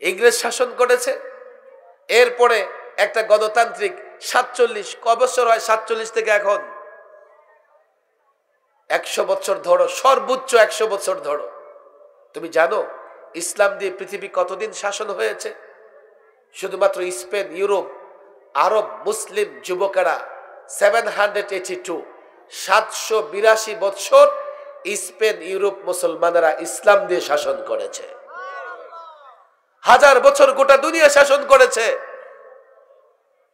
ইংরেজ শাসন করেছে, এরপরে একটা গণতান্ত্রিক 47 ক বছর হয় 47 থেকে এখন 100 বছর ধরো, সর্বোচ্চ 100 বছর ধরো। তুমি জানো ইসলাম দিয়ে পৃথিবী কতদিন শাসন হয়েছে? শুধুমাত্র স্পেন, ইউরোপ, আরব মুসলিম যুবকেরা 782 বছর স্পেন ইউরোপ মুসলমানেরা ইসলাম দিয়ে শাসন করেছে। 1000 বছর গোটা দুনিয়া শাসন করেছে।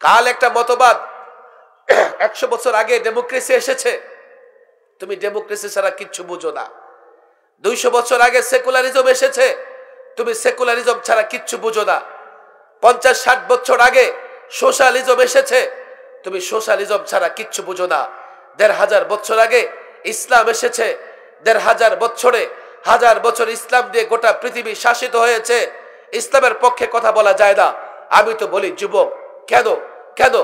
কাল একটা মতবাদ 100 বছর আগে ডেমোক্রেসি এসেছে, তুমি ডেমোক্রেসি ছাড়া কিচ্ছু বুঝো না। 200 বছর আগে সেকুলারিজম এসেছে, তুমি সেকুলারিজম ছাড়া কিচ্ছু বুঝো না। 50-60 বছর আগে সোশ্যালিজম এসেছে, তুমি সোশ্যালিজম ছাড়া কিচ্ছু বুঝো না। 1500 বছর আগে ইসলাম এসেছে, 1500 বছরে 1000 বছর ইসলাম দিয়ে গোটা পৃথিবী শাসিত হয়েছে। ইসলামের পক্ষে কথা বলা যায় না। আমি তো বলি যুবক, কেন কেন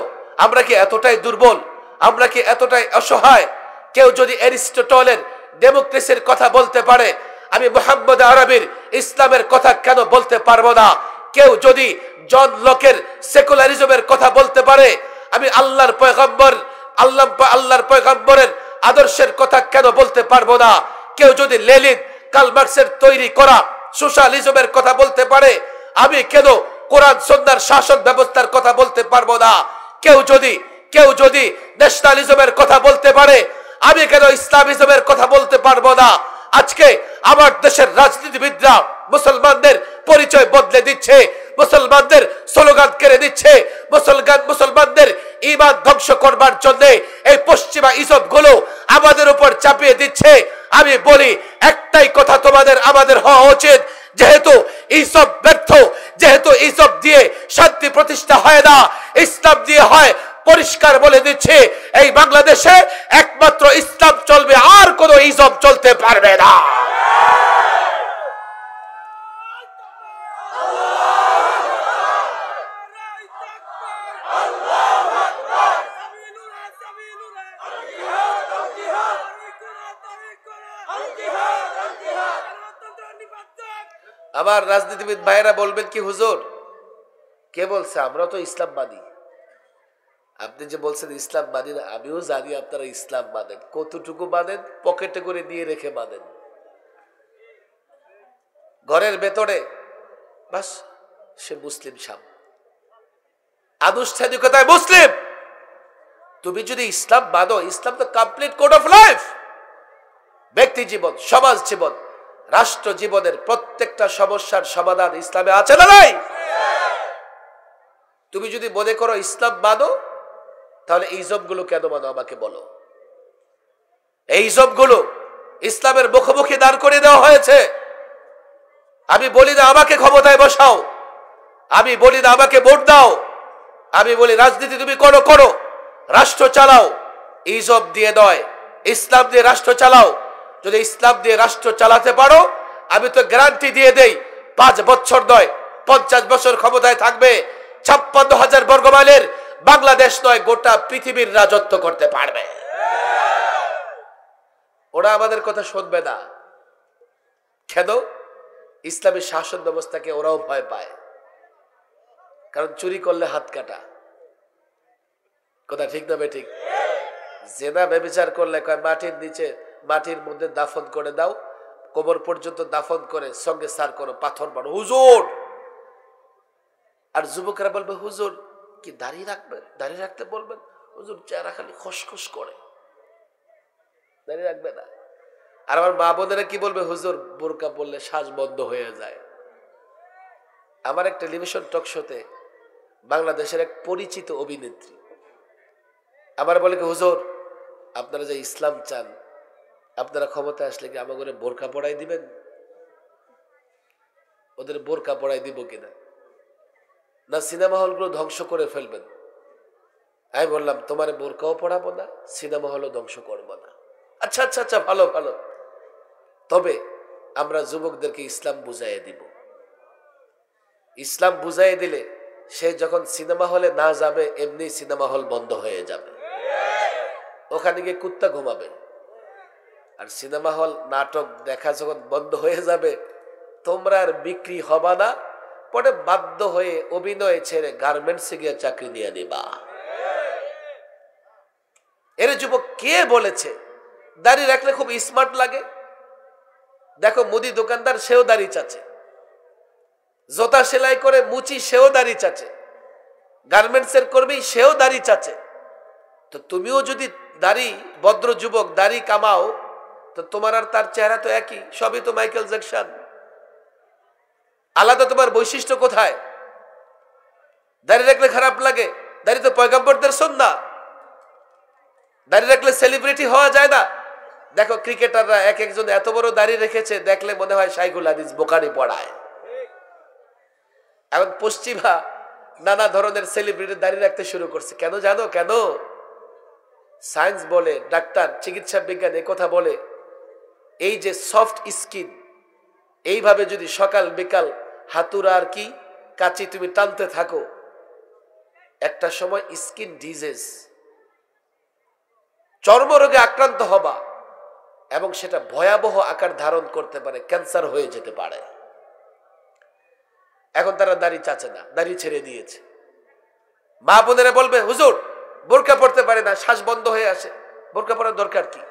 আমরা কি এতটাই দুর্বল? আমরা কি এতটাই অসহায়? কেউ যদি অ্যারিস্টটলের ডেমোক্রেসির কথা বলতে পারে, আমি মুহাম্মদ আরবির ইসলামের কথা কেন বলতে পারবো না? কেউ যদি জন লকের সেকুলারিজমের কথা বলতে পারে, আমি আল্লাহর পয়গম্বরের আদর্শের কথা কেন বলতে পারবো না? কেউ যদি লেনিন, কার্ল মার্কসের তৈরি করা সোশ্যালিজমের কথা বলতে পারে, আমি কেন কোরআন সুন্নাহর শাসন ব্যবস্থার কথা বলতে পারবো না? কেউ যদি ন্যাশনালিজমের কথা বলতে পারে, আমি কেন ইসলামিজমের কথা বলতে পারবো না? আজকে আমার দেশের রাজনীতিবিদরা মুসলমানদের পরিচয় বদলে দিচ্ছে, মুসলমানদের স্লোগান কেড়ে দিচ্ছে, মুসলমানদের ঈমান ধ্বংস করবার জন্য এই পশ্চিমা ইজব গুলো আমাদের উপর চাপিয়ে দিচ্ছে। আমি বলি একটাই কথা তোমাদের আমাদের হওয়া উচিত, যেহেতু ইসব ব্যর্থ, যেহেতু ইসব দিয়ে শান্তি প্রতিষ্ঠা হয় না, ইসলাম দিয়ে হয়। পরিষ্কার বলে দিচ্ছে, এই বাংলাদেশে একমাত্র ইসলাম চলবে, আর কোনো ইসব চলতে পারবে না। আমার রাজনীতিবিদ ভাইরা বলবেন কি, হুজুর কে বলছে? আমরা তো ইসলাম মানি। আপনি যে বলছেন ইসলাম মানি না, আমিও জানি আপনারা ইসলাম মানেন। কতটুকু মানেন? পকেটে করে দিয়ে রেখে মানেন। ঘরের ভেতরে বাস সে মুসলিম সাম, আনুষ্ঠানিকতায় মুসলিম। তুমি যদি ইসলাম মানো, ইসলাম তো কমপ্লিট কোড অফ লাইফ। ব্যক্তি জীবন, সমাজ জীবন, রাষ্ট্র জীবনের প্রত্যেকটা সমস্যার সমাধান ইসলামে আছে না নাই? তুমি যদি মনে করো ইসলাম মানো, তাহলে এই ইজবগুলো কেন মানো আমাকে বলো। এই ইজবগুলো ইসলামের মুখোমুখি দাঁড় করে দেওয়া হয়েছে। আমি বলি না আমাকে ক্ষমতায় বসাও, আমি বলি না আমাকে ভোট দাও, আমি বলি রাজনীতি তুমি করো, রাষ্ট্র চালাও। ইজব দিয়ে নয়, ইসলাম দিয়ে রাষ্ট্র চালাও। যদি ইসলাম দিয়ে রাষ্ট্র চালাতে পারো, আমি তো গ্যারান্টি দিয়ে দেই 5 বছর নয় 50 বছর ক্ষমতায় থাকবে। 56,000 বর্গমাইলের বাংলাদেশ নয়, গোটা পৃথিবীর রাজত্ব করতে পারবে। ওরা আমাদের কথা শুনবে না। কেন? ইসলামী শাসন ব্যবস্থাকে ওরাও ভয় পায়, কারণ চুরি করলে হাত কাটা। কথা ঠিক না বেঠিক? জেনা ব্যভিচার করলে কয় মাটির নিচে, মাটির মধ্যে দাফন করে দাও, কোমর পর্যন্ত দাফন করে সঙ্গে সার করো, পাথর মারো, হুজুর। আর যুবকরা বলবে হুজুর কি দাড়ি রাখবেন? দাড়ি রাখতে বলবেন? হুজুর চেহারা খালি খসখস করে, দাড়ি রাখবে না। আর আমার মা বোনেরা কি বলবে? হুজুর বোরকা পরলে শ্বাস বন্ধ হয়ে যায়। আমার এক টেলিভিশন টক শোতে বাংলাদেশের এক পরিচিত অভিনেত্রী আমার বলে কি, হুজুর আপনারা যে ইসলাম চান, আপনারা ক্ষমতা আসলে কি আমার ঘরে বোরকা পড়াই দিবেন? ওদের বোরকা পড়াই দিব কিনা, না সিনেমা হলগুলো ধ্বংস করে ফেলবেন? আমি বললাম তোমার বোরকাও পড়াবো না, সিনেমা হলও ধ্বংস করবো না। আচ্ছা আচ্ছা আচ্ছা, ভালো ভালো, তবে আমরা যুবকদেরকে ইসলাম বুঝাইয়ে দিব। ইসলাম বুঝাইয়ে দিলে সে যখন সিনেমা হলে না যাবে, এমনি সিনেমা হল বন্ধ হয়ে যাবে, ওখানে গিয়ে কুত্তা ঘুমাবে। আর সিনেমা হল নাটক দেখা যখন বন্ধ হয়ে যাবে, তোমরা আর বিক্রি হবা না, পরে বাধ্য হয়ে অভিনয় ছেড়ে গার্মেন্টসে গিয়ে চাকরি নিয়ে নিবা। এর যুবক কে বলেছে দাড়ি রাখলে খুব স্মার্ট লাগে? দেখো মুদি দোকানদার সেও দাড়ি চাচে, জোতা সেলাই করে মুচি সেও দাড়ি চাচে, গার্মেন্টসের কর্মী সেও দাড়ি চাচে। তো তুমিও যদি দাড়ি, ভদ্র যুবক দাড়ি কামাও, তো তোমার আর তার চেহারা তো একই, সবই তো মাইকেল জ্যাকসন। আলাদা তোমার বৈশিষ্ট্য কোথায়? দাড়ি রাখলে খারাপ লাগে? দাড়ি তো পয়গম্বরদের সুন্নাহ। দাড়ি রাখলে সেলিব্রিটি হওয়া যায় না? দেখো ক্রিকেটাররা এক একজন এত বড় দাড়ি রেখেছে, দেখলে মনে হয় শাইখুল হাদিস, বোখারি পড়ায়। এখন পশ্চিমা নানা ধরনের সেলিব্রিটি দাড়ি রাখতে শুরু করছে। কেন জানো? কেন? সায়েন্স বলে, ডাক্তার, চিকিৎসা বিজ্ঞান কথা বলে, এই যে সফট স্কিন, এইভাবে যদি সকাল বিকাল হাতুড়া আর কি কাচি তুমি টানতে থাকো, একটা সময় স্কিন ডিজিজ, চর্মরোগে আক্রান্ত হবা, এবং সেটা ভয়াবহ আকার ধারণ করতে পারে, ক্যান্সার হয়ে যেতে পারে। এখন তারা দাড়ি চাচে না, দাড়ি ছেড়ে দিয়েছে। মা বোনেরা বলবে, হুজুর বোরকা পড়তে পারে না, শ্বাস বন্ধ হয়ে আসে, বোরকা পরার দরকার কি?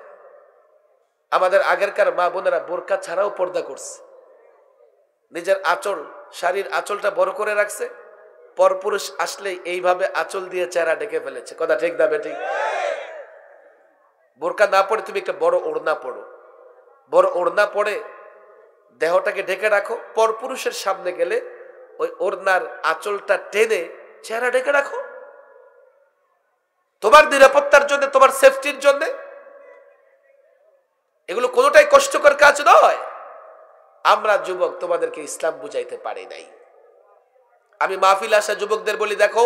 আমাদের আগেরকার মা বোনেরা বোরকা ছাড়াও পর্দা করছে, নিজের আঁচল, শাড়ির আঁচলটা বড় করে রাখছে, পরপুরুষ আসলে এইভাবে আঁচল দিয়ে চেহারা ঢেকে ফেলেছে। কথা ঠিক না বেঠিক? বোরকা না পড়ে তুমি একটা বড় ওড়না পড়ো, বড় ওড়না পড়ে দেহটাকে ঢেকে রাখো, পরপুরুষের সামনে গেলে ওই ওড়নার আঁচলটা টেনে চেহারা ঢেকে রাখো, তোমার নিরাপত্তার জন্য, তোমার সেফটির জন্য। এগুলো কোনোটাই কষ্টকর কাজ নয়। আমরা যুবক তোমাদেরকে ইসলাম বুঝাইতে পারি নাই। আমি মাহফিল আসা যুবকদের বলি, দেখো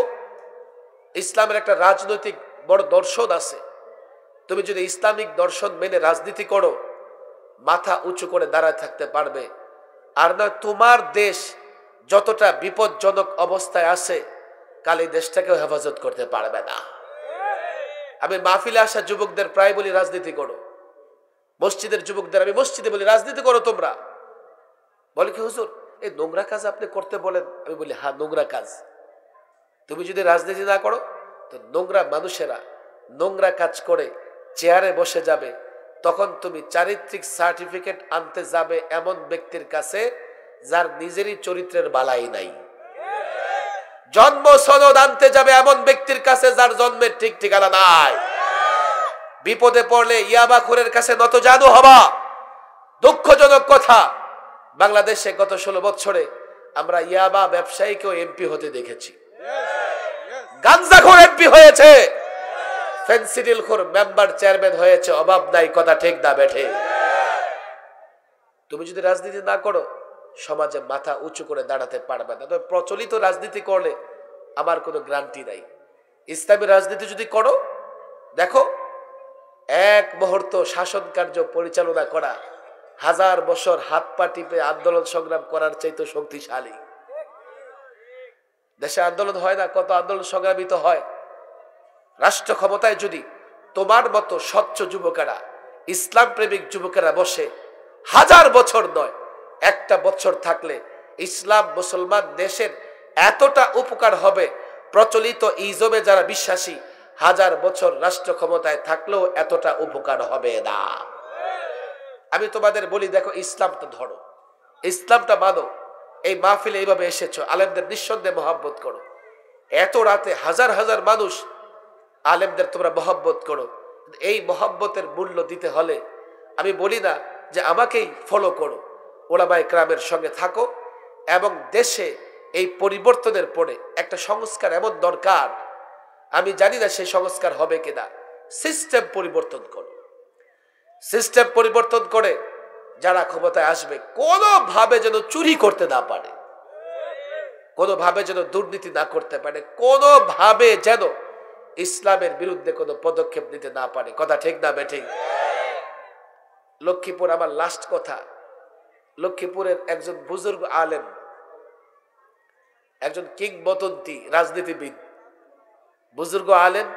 ইসলামের একটা রাজনৈতিক বড় দর্শন আছে। তুমি যদি ইসলামিক দর্শন মেনে রাজনীতি করো, মাথা উঁচু করে দাঁড়ায় থাকতে পারবে। আর না, তোমার দেশ যতটা বিপজ্জনক অবস্থায় আছে, কাল এই দেশটাকেও হেফাজত করতে পারবে না। আমি মাহফিলে আসা যুবকদের প্রায় বলি, রাজনীতি করো। মসজিদের যুবকদের আমি মসজিদে বলি, রাজনীতি করো তোমরা। বলে কি হুজুর এই নোংরা কাজ আপনি করতে বলেন? আমি বলি, হ্যাঁ নোংরা কাজ। তুমি যদি রাজনীতি না করো, তো নোংরা মানুষেরা নোংরা কাজ করে চেয়ারে বসে যাবে। তখন তুমি চারিত্রিক সার্টিফিকেট আনতে যাবে এমন ব্যক্তির কাছে যার নিজেরই চরিত্রের বালাই নাই। জন্ম সনদ আনতে যাবে এমন ব্যক্তির কাছে যার জন্মের ঠিক ঠিকানা নাই। বিপদে পড়লে ইয়াবাখোরের কাছে নত জানু হবা। দুঃখজনক কথা, বাংলাদেশে গত 16 বছরে আমরা ইয়াবা ব্যবসায়ীকেও এমপি হতে দেখেছি, গাঞ্জাখোর এমপি হয়েছে, ফেন্সিডিলখোর মেম্বার চেয়ারম্যান হয়েছে। অভাব নাই। কথা ঠিক না বেঠে? তুমি যদি রাজনীতি না করো, সমাজে মাথা উঁচু করে দাঁড়াতে পারবে না। তবে প্রচলিত রাজনীতি করলে আমার কোনো গ্যারান্টি নাই। ইসলামী রাজনীতি যদি করো, দেখো এক মুহূর্ত শাসন কার্য পরিচালনা করা 1000 বছর হাত পা টিপে আন্দোলন সংগ্রাম করার চাইতে শক্তিশালী। দেশে আন্দোলন হয় না? কত আন্দোলন সংগ্রামিত হয়। রাষ্ট্র ক্ষমতায় যদি তোমার মতো স্বচ্ছ যুবকেরা, ইসলাম প্রেমিক যুবকেরা বসে, 1000 বছর নয়, একটা বছর থাকলে ইসলাম মুসলমান দেশের এতটা উপকার হবে, প্রচলিত ইজমে যারা বিশ্বাসী 1000 বছর রাষ্ট্র ক্ষমতায় থাকলেও এতটা উপকার হবে না। আমি তোমাদের বলি, দেখো ইসলামটা ধরো, ইসলামটা মানো। এই মাহফিলে এইভাবে এসেছো, আলেমদের নিঃসন্দেহে মহব্বত করো। এত রাতে হাজার হাজার মানুষ, আলেমদের তোমরা মহব্বত করো। এই মহব্বতের মূল্য দিতে হলে আমি বলি না যে আমাকেই ফলো করো, ওলামায়ে কেরামের সঙ্গে থাকো। এবং দেশে এই পরিবর্তনের পরে একটা সংস্কার এমন দরকার, আমি জানি না সেই সংস্কার হবে কিনা। সিস্টেম পরিবর্তন করো। সিস্টেম পরিবর্তন করে যারা ক্ষমতায় আসবে, কোনোভাবে যেন চুরি করতে না পারে, কোনোভাবে যেন দুর্নীতি না করতে পারে, কোনোভাবে যেন ইসলামের বিরুদ্ধে কোনো পদক্ষেপ নিতে না পারে। কথা ঠিক না বেঠিক? লক্ষ্মীপুর, আমার লাস্ট কথা, লক্ষ্মীপুরের একজন বুজুর্গ আলেম, একজন কিংবদন্তি রাজনীতিবিদ, বুজুর্গ আলেম,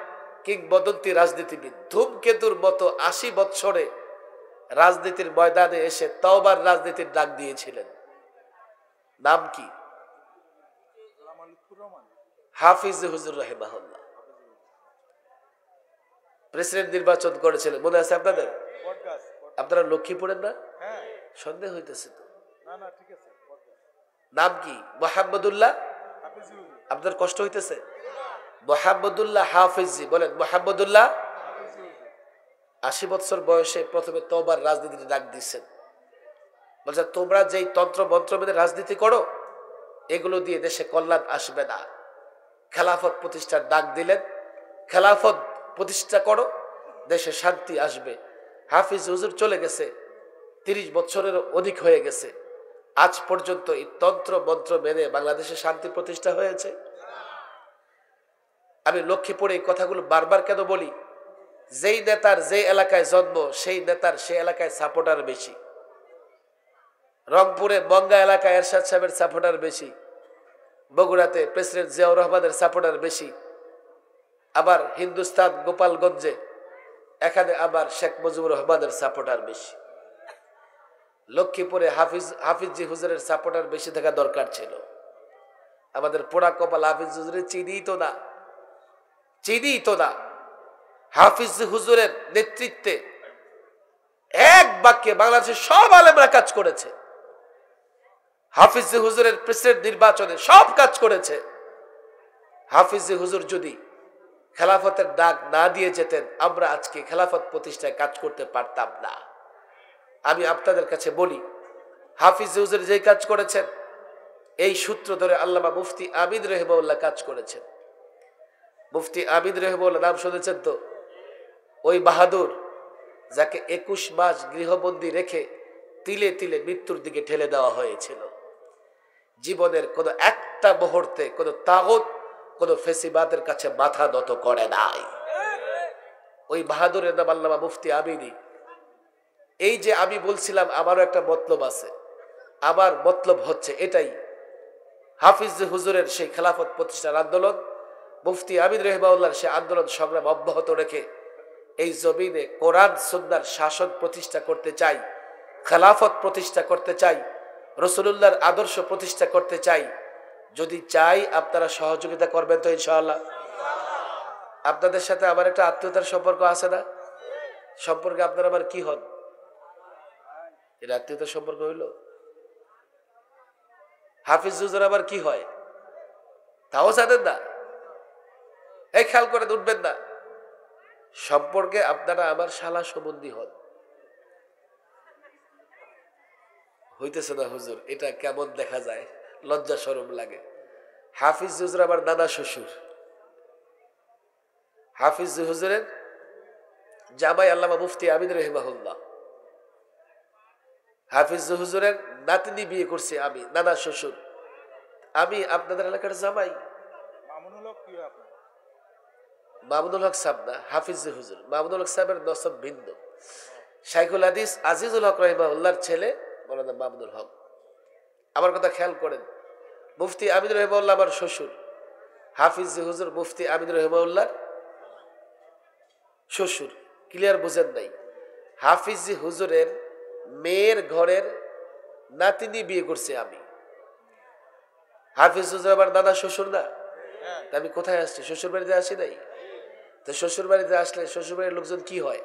কিংবদন্তি রাজনীতিবিদ, ধূমকেতুর মতো 80 বছরে রাজনীতির ময়দানে এসে তওবার রাজনীতির ডাক দিয়েছিলেন। নাম কি? হাফিজ হুজুর রাহিমাহুল্লাহ। প্রেসিডেন্ট নির্বাচন করেছিলেন, মনে আছে আপনাদের? আপনারা লক্ষ্মীপুরের না? সন্দেহ হইতেছে তো। নাম কি? মোহাম্মদুল্লাহ। আপনাদের কষ্ট হইতেছে? মোহাম্মদুল্লাহ হাফিজি, বলেন মোহাম্মদুল্লাহ। 80 বছর বয়সে প্রথমে তওবার রাজনীতিতে ডাক দিচ্ছেন। বলছে তোমরা যেই তন্ত্র মন্ত্র মেনে রাজনীতি করো, এগুলো দিয়ে দেশে কল্যাণ আসবে না। খেলাফত প্রতিষ্ঠার ডাক দিলেন, খেলাফত প্রতিষ্ঠা করো, দেশে শান্তি আসবে। হাফিজ হুজুর চলে গেছে, 30 বছরেরও অধিক হয়ে গেছে। আজ পর্যন্ত এই তন্ত্র মন্ত্র মেনে বাংলাদেশে শান্তি প্রতিষ্ঠা হয়েছে? আমি লক্ষ্মীপুরে এই কথাগুলো বারবার কেন বলি? যেই নেতার যে এলাকায় জন্ম, সেই নেতার সেই এলাকায় সাপোর্টার বেশি। রংপুরে বঙ্গা এলাকায় এরশাদ সাহেবের সাপোর্টার বেশি, বগুড়াতে প্রেসিডেন্ট জিয়াউর রহমানের সাপোর্টার বেশি, আবার হিন্দুস্তান গোপালগঞ্জে এখানে আবার শেখ মুজিবুর রহমানের সাপোর্টার বেশি। লক্ষ্মীপুরে হাফিজি হুজুরের সাপোর্টার বেশি থাকা দরকার ছিল। আমাদের পোড়া কপাল, হাফিজ হুজুরের চিনিই তো না। হাফিজ হুজুরের নেতৃত্বে এক বাক্যে বাংলাদেশের সব আলেমরা কাজ করেছে। হাফিজ হুজুরের প্রেসিডেন্ট নির্বাচনে সব কাজ করেছে। হাফিজ হুজুর যদি খেলাফতের ডাক না দিয়ে যেতেন, আমরা আজকে খেলাফত প্রতিষ্ঠায় কাজ করতে পারতাম না। আমি আপনাদের কাছে বলি, হাফিজ হুজুর যে কাজ করেছেন, এই সূত্র ধরে আল্লামা মুফতি আমিন রহিমাহুল্লাহ কাজ করেছেন। মুফতি আমিন রহিমাহুল্লাহ নাম শুনেছেন তো? ওই বাহাদুর যাকে 21 মাস গৃহবন্দী রেখে তিলে তিলে মৃত্যুর দিকে ঠেলে দেওয়া হয়েছিল। জীবনের কোনো একটা মুহূর্তে কোনো তাগুত, কোনো ফেসিবাদের কাছে মাথা নত করে নাই। ওই বাহাদুরের নাম আল্লামা মুফতি আমিনী। এই যে আমি বলছিলাম আমারও একটা মতলব আছে, আমার মতলব হচ্ছে এটাই, হাফিজ হুজুরের সেই খেলাফত প্রতিষ্ঠার আন্দোলন, মুফতি আমিন রহিমাহুল্লাহর সেই আন্দোলন সংগ্রাম অব্যাহত রেখে এই জমিনে কোরআন সুন্নাহর শাসন প্রতিষ্ঠা করতে চাই, খেলাফত প্রতিষ্ঠা করতে চাই, রাসূলুল্লাহর আদর্শ প্রতিষ্ঠা করতে চাই। যদি চাই আপনারা সহযোগিতা করবেন তো ইনশাআল্লাহ। আপনাদের সাথে আমার একটা আত্মীয়তার সম্পর্ক আছে না? সম্পর্কে আপনারা আবার কি হন? এর আত্মীয়তার সম্পর্ক হইল? হাফিজ হুজুর আবার কি হয় তাও জানেন না? এই খেয়াল করে উঠবেন না। সম্পর্কে আপনারা আমার শালা সম্বন্ধী হন। হইতেছে না হুজুর, এটা কেমন দেখা যায়, লজ্জা শরম লাগে। হাফিজ হুজুর আবার নানা শ্বশুর। হাফিজ হুজুরের জামাই আল্লামা মুফতি আমিন রহিমাহুল্লাহ। হাফিজ হুজুরের নাতনি বিয়ে করছে আমি, নানা শ্বশুর। আমি আপনাদের এলাকার জামাই। মামুনুল হক সাহেব না, হাফিজ হুজুর। মামুনুল হক সাহেবের নসব ভিন্ন। শাইখুল হাদিস আজিজুল হক রহিমাহুল্লাহর ছেলে মাওলানা মামুনুল হক। আমার কথা খেয়াল করেন, মুফতি আমিন রহিমাহুল্লাহ আমার শ্বশুর, হাফিজ হুজুর মুফতি আমিন রহিমাহুল্লাহর শ্বশুর। ক্লিয়ার বুঝেন নাই? হাফিজ হুজুরের মেয়ের ঘরের নাতিনি বিয়ে করছে আমি। হাফিজ হুজুর আমার দাদা শ্বশুর না? আমি কোথায় আসছি? শ্বশুর বাড়িতে আসি নাই? তো শ্বশুর বাড়িতে আসলে শ্বশুর বাড়ির লোকজন কি হয়?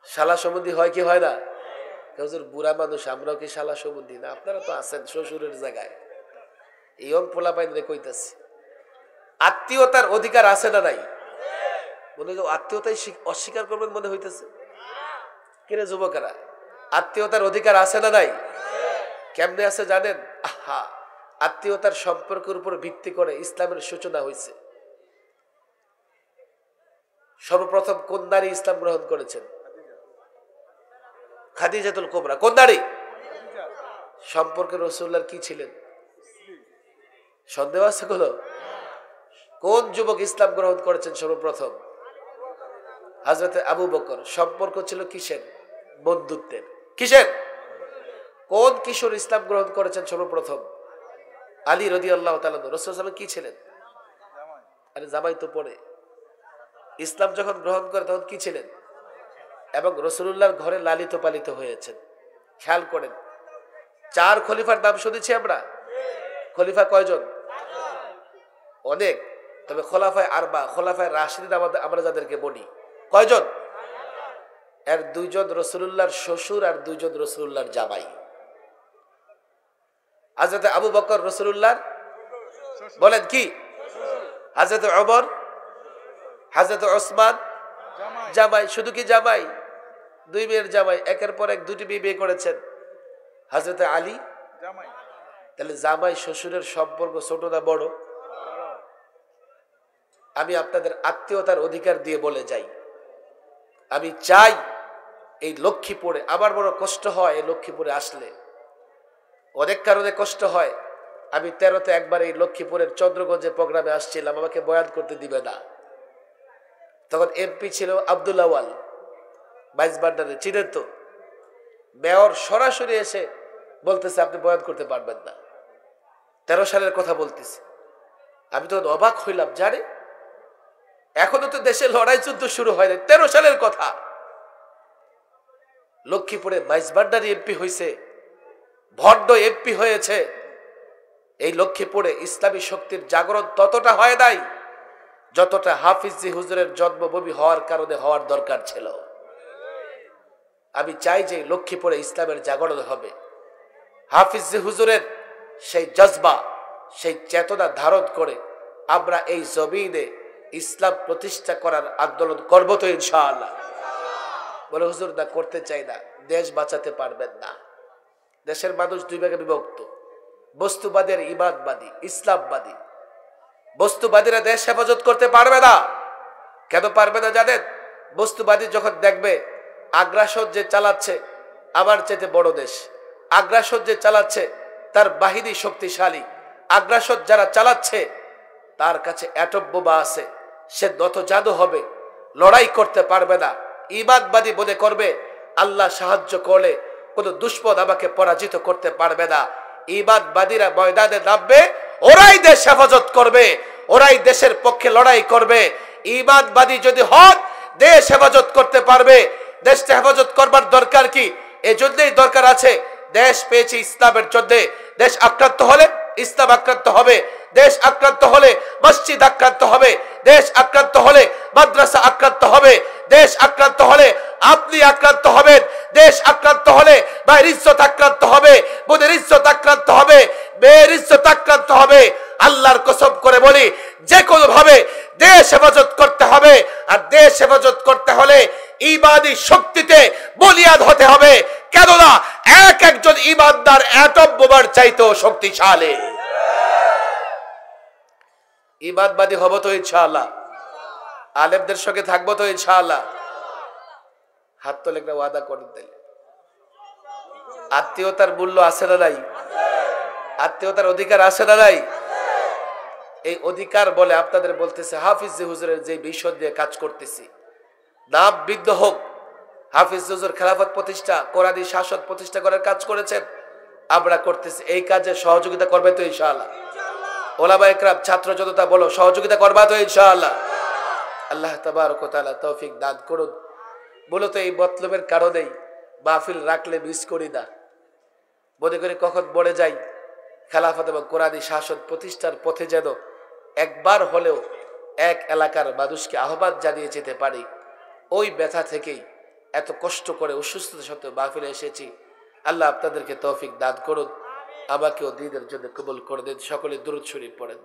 শালা সম্বন্ধী হয় কি হয় না? হুজুর বুড়া মানুষ, আমরাও কি শালা সম্বন্ধী না? আপনারা তো আছেন শ্বশুরের জায়গায়। ইয়ং পোলা পাইন রে কইতাছি, আত্মীয়তার অধিকার আছে না নাই? মনে হয় আত্মীয়তাই অস্বীকার করবেন মনে হইতেছে। কিরে যুবকেরা, আত্মীয়তার অধিকার আছে না নাই? কেমনে আছে জানেন? আহা, আত্মীয়তার সম্পর্কের উপর ভিত্তি করে ইসলামের সূচনা হয়েছে। সর্বপ্রথম কোন নারী ইসলাম গ্রহণ করেছেন? খাদিজাতুল কুবরা। কোন নারী? সম্পর্কে রাসূলুল্লাহর কি ছিলেন? সন্দেহ আছে কোনো? কোন যুবক ইসলাম গ্রহণ করেছেন সর্বপ্রথম? হযরতে আবু বকর। সম্পর্ক ছিল কিসের? বন্ধুত্বের। কিসের? কোন কিশোর ইসলাম গ্রহণ করেছেন সর্বপ্রথম? আলী রাদিয়াল্লাহু তাআলা। রাসূল সাল্লাল্লাহু আলাইহি ওয়াসাল্লাম কি ছিলেন? আরে জামাই তো পড়ে। ইসলাম যখন গ্রহণ করে তখন কি ছিলেন? এবং রাসূলুল্লাহর ঘরে লালিত পালিত হয়েছেন। খেয়াল করেন, 4 খলিফার নাম শুনেছি আমরা। খলিফা কয়জন? অনেক। তবে খোলাফায়ে আরবা, খোলাফায়ে রাশিদিন আমরা যাদেরকে বলি, কয়জন? এর দুইজন রাসূলুল্লাহর শ্বশুর আর দুইজন রাসূলুল্লাহর জামাই। হযরত আবু বকর রাসূলুল্লাহর বলেন কি, হযরত ওমর, হযরত ওসমান জামাই। শুধু কি জামাই? দুই মেয়ের জামাই, একের পর এক দুটি বিয়ে করেছেন। হযরত আলী জামাই। তাহলে জামাই শ্বশুরের সম্পর্ক ছোট না বড়? আমি আপনাদের আত্মীয়তার অধিকার দিয়ে বলে যাই, আমি চাই এই লক্ষ্মীপুরে, আমার বড় কষ্ট হয় এই লক্ষ্মীপুরে আসলে, অনেক কারণে কষ্ট হয়। আমি 13তে একবার এই লক্ষ্মীপুরের চন্দ্রগঞ্জে প্রোগ্রামে আসছিলাম, আমাকে বয়ান করতে দিবে না। তখন এমপি ছিল আব্দুল আওয়াল, বাইশ বান্ডারে, চিনেন তো? মেয়র সরাসরি এসে বলতেছে আপনি বয়ান করতে পারবেন না। 13 সালের কথা বলতেছি। আমি তো অবাক হইলাম, জানে এখনো তো দেশে লড়াই যুদ্ধ শুরু হয় না, 13 সালের কথা। লক্ষ্মীপুরে বাইশ বান্ডারি এমপি হয়েছে, ভণ্ড এমপি হয়েছে। এই লক্ষ্মীপুরে ইসলামী শক্তির জাগরণ ততটা হয় নাই যতটা হাফিজি হুজুরের জন্মভূমি হওয়ার কারণে হওয়ার দরকার ছিল। আমি চাই যে লক্ষ্মীপুরে ইসলামের জাগরণ হবে, হাফিজি হুজুরের সেই জজবা, সেই চেতনা ধারণ করে আমরা এই জমিনে ইসলাম প্রতিষ্ঠা করার আন্দোলন করব তো ইনশাআল্লাহ। বলে হুজুর না, করতে চাই না, দেশ বাঁচাতে পারবেন না। দেশের মানুষ দুই ভাগে বিভক্ত, বস্তুবাদী আর ইমানবাদী, ইসলামবাদী। বস্তুবাদীরা দেশ হেফাজত করতে পারবে না। কেন পারবে না জানেন? বস্তুবাদী যখন দেখবে আগ্রাসন যে চালাচ্ছে আমার চেয়ে বড় দেশ, আগ্রাসন যে চালাচ্ছে তার বাহিনী শক্তিশালী, আগ্রাসন যারা চালাচ্ছে তার কাছে অ্যাটম বোমা আছে, সে নতজানু হবে, লড়াই করতে পারবে না। ইমানবাদী মনে করবে আল্লাহ সাহায্য করলে কোন দুশমন আমাকে পরাজিত করতে পারবে না। ইমানবাদীরা ময়দানে নামবে, ওরাই দেশ হেফাজত করবে, ওরাই দেশের পক্ষে লড়াই করবে। ইমানবাদী যদি হন দেশ হেফাজত করতে পারবে। দেশটা হেফাজত করবার দরকার কি? এজন্যই দরকার আছে, দেশ পেয়েছি ইসলামের জন্য। দেশ আক্রান্ত হলে ইসলাম আক্রান্ত হবে, দেশ আক্রান্ত হলে মসজিদ আক্রান্ত হবে, দেশ আক্রান্ত হলে মাদ্রাসা আক্রান্ত হবে, দেশ আক্রান্ত হলে আপনি আক্রান্ত হবেন, দেশ আক্রান্ত হলে ভাইয়ের ইজ্জত আক্রান্ত হবে, বোনের ইজ্জত আক্রান্ত হবে, মেয়ের ইজ্জত আক্রান্ত হবে। আল্লাহর কসম করে বলি, যে কোনো ভাবে দেশ হেফাজত করতে হবে। আর দেশ হেফাজত করতে হলে ইমানি শক্তিতে বলিয়ান হতে হবে। কেননা এক একজন ইমানদার অ্যাটম বোমার চাইতেও শক্তিশালী। ইমানবাদী হব তো ইনশাআল্লাহ, আলেমদের সঙ্গে থাকবো তো ইনশাআল্লাহ। হাত তোলে একটা ওয়াদা করে দিলে। আত্মীয়তার মূল্য আছে না নাই? আত্মীয়তার অধিকার আছে না নাই? এই অধিকার বলে আপনাদের বলতেছে, হাফিজ হুজুরের যে বিষয় দিয়ে কাজ করতেছি, নাম বিদ্ধ হোক, হাফিজ হুজুর খেলাফত প্রতিষ্ঠা, কোরআনী শাসন প্রতিষ্ঠা করার কাজ করেছেন, আমরা করতেছি। এই কাজে সহযোগিতা করবে তো ইনশাআল্লাহ? ওলামা ইকরাম, ছাত্র জনতা বলো, সহযোগিতা করবা তো ইনশাআল্লাহ? আল্লাহ তাবারক ওয়া তাআলা তৌফিক দান করুন। মূলত এই মতলবের কারণেই মাহফিল রাখলে মিস করি না, মনে করি কখন মরে যাই, খেলাফত এবং কোরআনী শাসন প্রতিষ্ঠার পথে যেন একবার হলেও এক এলাকার মানুষকে আহ্বান জানিয়ে যেতে পারি। ওই ব্যথা থেকেই এত কষ্ট করে অসুস্থতা সত্ত্বেও মাহফিলে এসেছি। আল্লাহ আপনাদেরকে তৌফিক দান করুন, আমাকেও দ্বীনের জন্য কবুল করে দিন। সকলে দুরূদ শরীফ পড়েন।